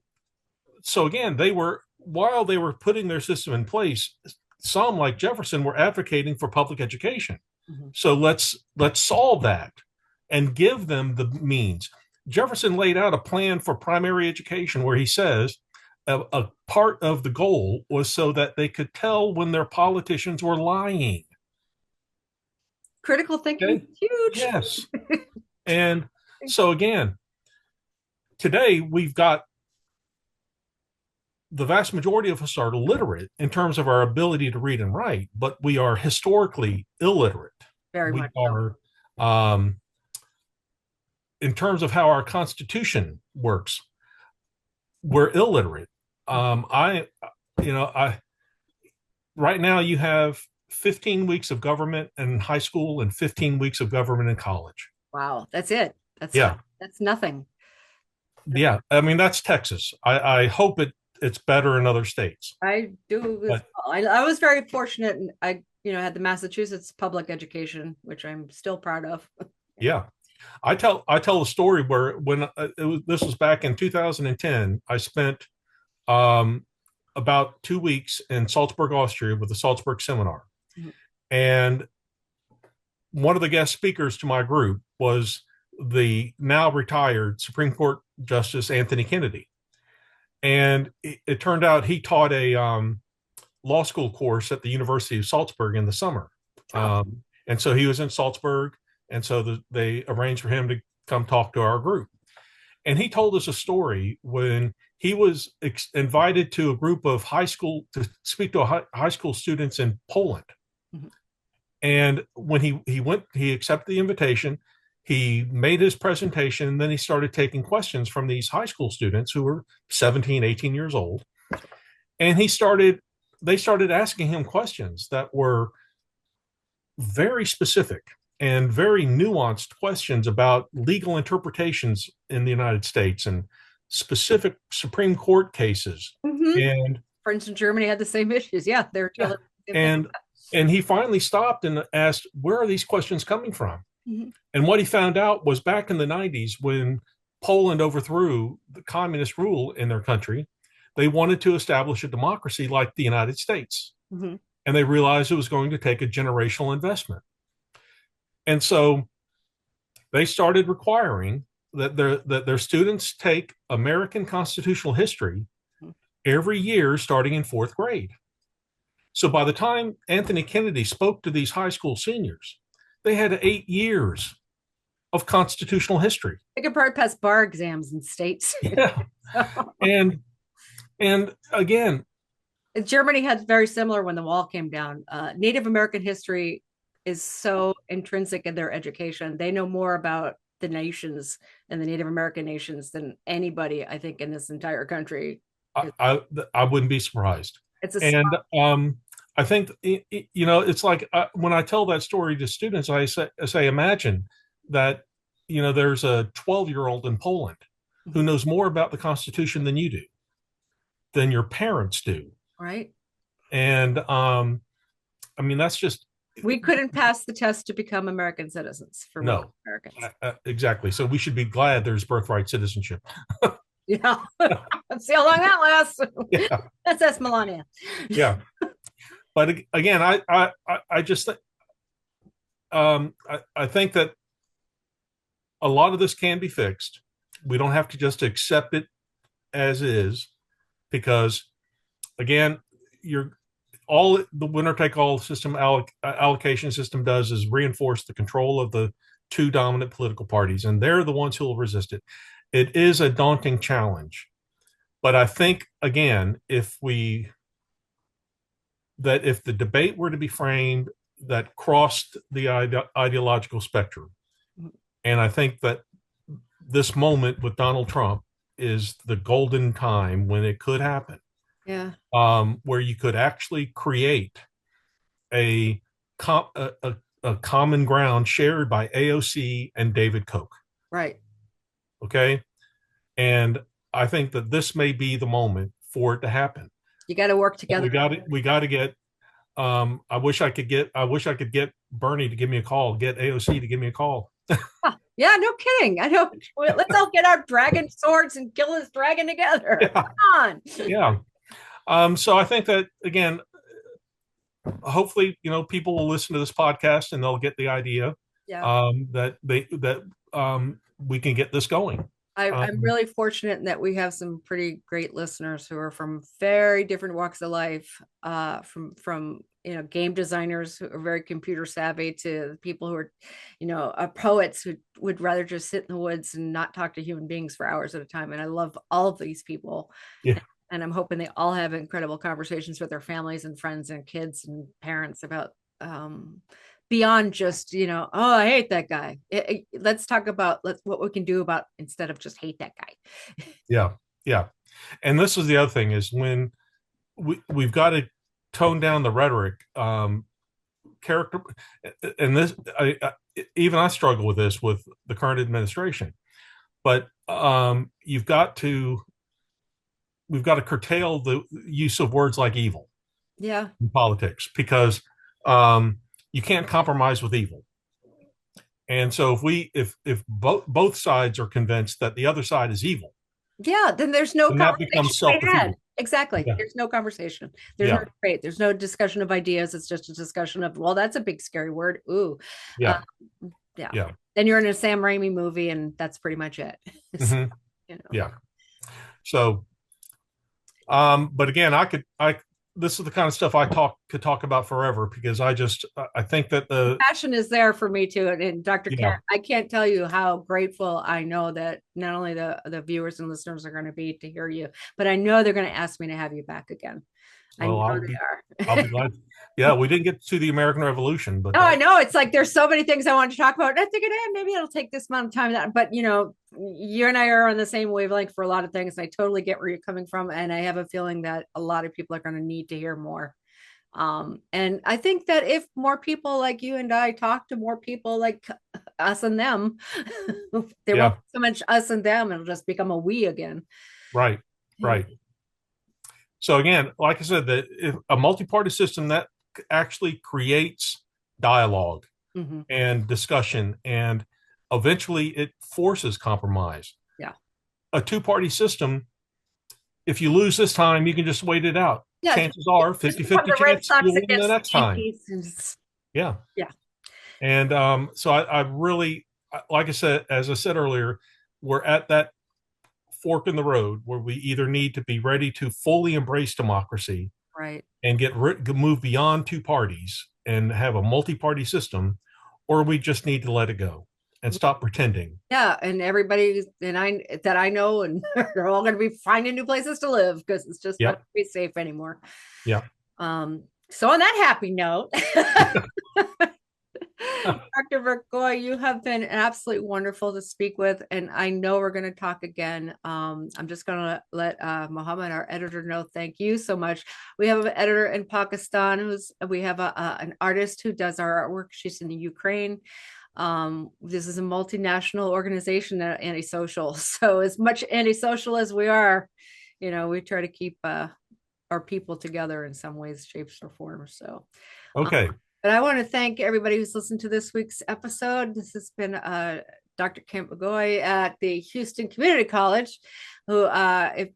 so again, while they were putting their system in place, some like Jefferson were advocating for public education. Mhm. So let's solve that and give them the means. Jefferson laid out a plan for primary education where he says a part of the goal was so that they could tell when their politicians were lying. Critical thinking Okay. is huge. Yes. And so again, today we've got the vast majority of us are literate in terms of our ability to read and write, but we are historically illiterate. Very We much so. are, in terms of how our Constitution works, we're illiterate. I, you know, I right now you have 15 weeks of government in high school and 15 weeks of government in college. Wow. That's it. Yeah, That's nothing. yeah. I mean, that's Texas. I hope it's better in other states, I do as but well. I was very fortunate and had the Massachusetts public education, which I'm still proud of. yeah. I tell a story where when this was back in 2010, I spent um, about 2 weeks in Salzburg, Austria, with the Salzburg Seminar, Mhm. and one of the guest speakers to my group was the now retired Supreme Court Justice Anthony Kennedy, and it turned out he taught a law school course at the University of Salzburg in the summer, Oh, and so he was in Salzburg, and so they arranged for him to come talk to our group. And he told us a story when he was invited to a group of high school to speak to high school students in Poland. mhm. And when he went, he accepted the invitation. He made his presentation, and then he started taking questions from these high school students who were 17, 18 years old. And they started asking him questions that were very specific and very nuanced questions about legal interpretations in the United States and specific Supreme Court cases. Mhm. And For instance, Germany had the same issues. Yeah, they're yeah, telling the same thing. and and he finally stopped and asked, "Where are these questions coming from?" Mhm. And what he found out was back in the 90s when Poland overthrew the communist rule in their country, they wanted to establish a democracy like the United States. Mhm. And they realized it was going to take a generational investment. And so they started requiring that their students take American constitutional history every year starting in fourth grade. So by the time Anthony Kennedy spoke to these high school seniors, they had 8 years of constitutional history. They could probably pass bar exams in states. Yeah. And again, Germany had very similar when the wall came down. Native American history is so intrinsic in their education. They know more about the nations and the Native American nations than anybody, I think, in this entire country. I wouldn't be surprised. It's a And I think it's like when I tell that story to students, I say imagine that there's a 12-year-old in Poland who Mhm. knows more about the Constitution than you do, than your parents do. Right. And I mean, that's just We couldn't pass the test to become American citizens for most no, Americans. exactly. So we should be glad there's birthright citizenship. Yeah. Let's see how long that lasts. Yeah, That's Melania. yeah. But again, I just I think that a lot of this can be fixed. We don't have to just accept it as is, because again, you're all the winner take all system allocation system does is reinforce the control of the two dominant political parties, and they're the ones who will resist it. It is a daunting challenge, but I think again, if the debate were to be framed that crossed the ideological spectrum, and I think that this moment with Donald Trump is the golden time when it could happen, Yeah. where you could actually create a, a common ground shared by AOC and David Koch. Right. Okay. And I think that this may be the moment for it to happen. You got to work But together. we got to get, I wish I could get Bernie to give me a call, get AOC to give me a call. Yeah, no kidding. I know. Let's all get our dragon swords and kill this dragon together. Yeah. Come on. Yeah. So I think that again, hopefully, people will listen to this podcast and they'll get the idea, Yeah. that we can get this going. I'm really fortunate in that we have some pretty great listeners who are from very different walks of life, from game designers who are very computer savvy to people who are, poets who would rather just sit in the woods and not talk to human beings for hours at a time. And I love all of these people. Yeah. And I'm hoping they all have incredible conversations with their families and friends and kids and parents about beyond just, oh, I hate that guy. Let's talk about what we can do about instead of just hate that guy. Yeah. Yeah. And this is the other thing is when we've got to tone down the rhetoric, character, and this, even I struggle with this with the current administration, but we've got to curtail the use of words like evil Yeah. in politics, because you can't compromise with evil. And so if both sides are convinced that the other side is evil, Yeah, then there's no then that conversation becomes to be had. self-defeating. Exactly. Yeah. There's no conversation. There's no Yeah. debate. There's no discussion of ideas. It's just a discussion of, well, that's a big scary word. Ooh. Uh, Yeah. yeah. Yeah. Then you're in a Sam Raimi movie and that's pretty much it. So, Mhm. you know. Yeah. So, but again, this is the kind of stuff I could talk about forever, because I think that Passion is there for me too. And Dr. yeah, Karen, I can't tell you how grateful I know that not only the viewers and listeners are going to be to hear you, but I know they're going to ask me to have you back again. I well, know they I'll are. be glad. Yeah, we didn't get to the American Revolution, but Oh, I know. It's like there's so many things I wanted to talk about. And I figured, maybe it'll take this amount of time. But you and I are on the same wavelength for a lot of things. And I totally get where you're coming from. And I have a feeling that a lot of people are going to need to hear more. And I think that if more people like you and I talk to more people like us and them, there won't yeah, be so much us and them. It'll just become a we again. right, right. So again, like I said, that if a multi-party system that actually creates dialogue Mm-hmm. and discussion, and eventually it forces compromise. Yeah. A two-party system, if you lose this time, you can just wait it out. Yeah. Chances are Just 50-50 the Red chance Sox you'll win the against next the time. Yankees. Yeah. Yeah. And so I really, like I said, as I said earlier, we're at that fork in the road where we either need to be ready to fully embrace democracy Right. and move beyond two parties and have a multi-party system, or we just need to let it go and stop pretending. Yeah, and everybody that I know, and they're all going to be finding new places to live because it's just not Yep. going to be safe anymore. Yeah. So on that happy note, Dr. McGaughy, you have been absolutely wonderful to speak with, and I know we're going to talk again. I'm just going to let Mohammed, our editor, know. Thank you so much. We have an editor in Pakistan we have an artist who does our artwork. She's in the Ukraine. This is a multinational organization, antisocial. So as much antisocial as we are, we try to keep our people together in some ways, shapes, or forms. So, um, Okay. but I want to thank everybody who's listened to this week's episode. This has been Dr. Kent McGaughy at the Houston Community College, who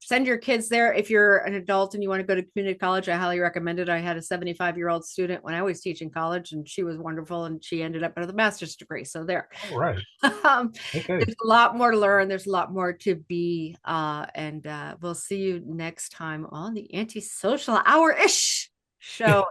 send your kids there. If you're an adult and you want to go to community college, I highly recommend it. I had a 75-year-old student when I was teaching college, and she was wonderful, and she ended up with a master's degree. So there. All right. um, Okay. there's a lot more to learn. There's a lot more to be. And we'll see you next time on the Antisocial Hour-ish show.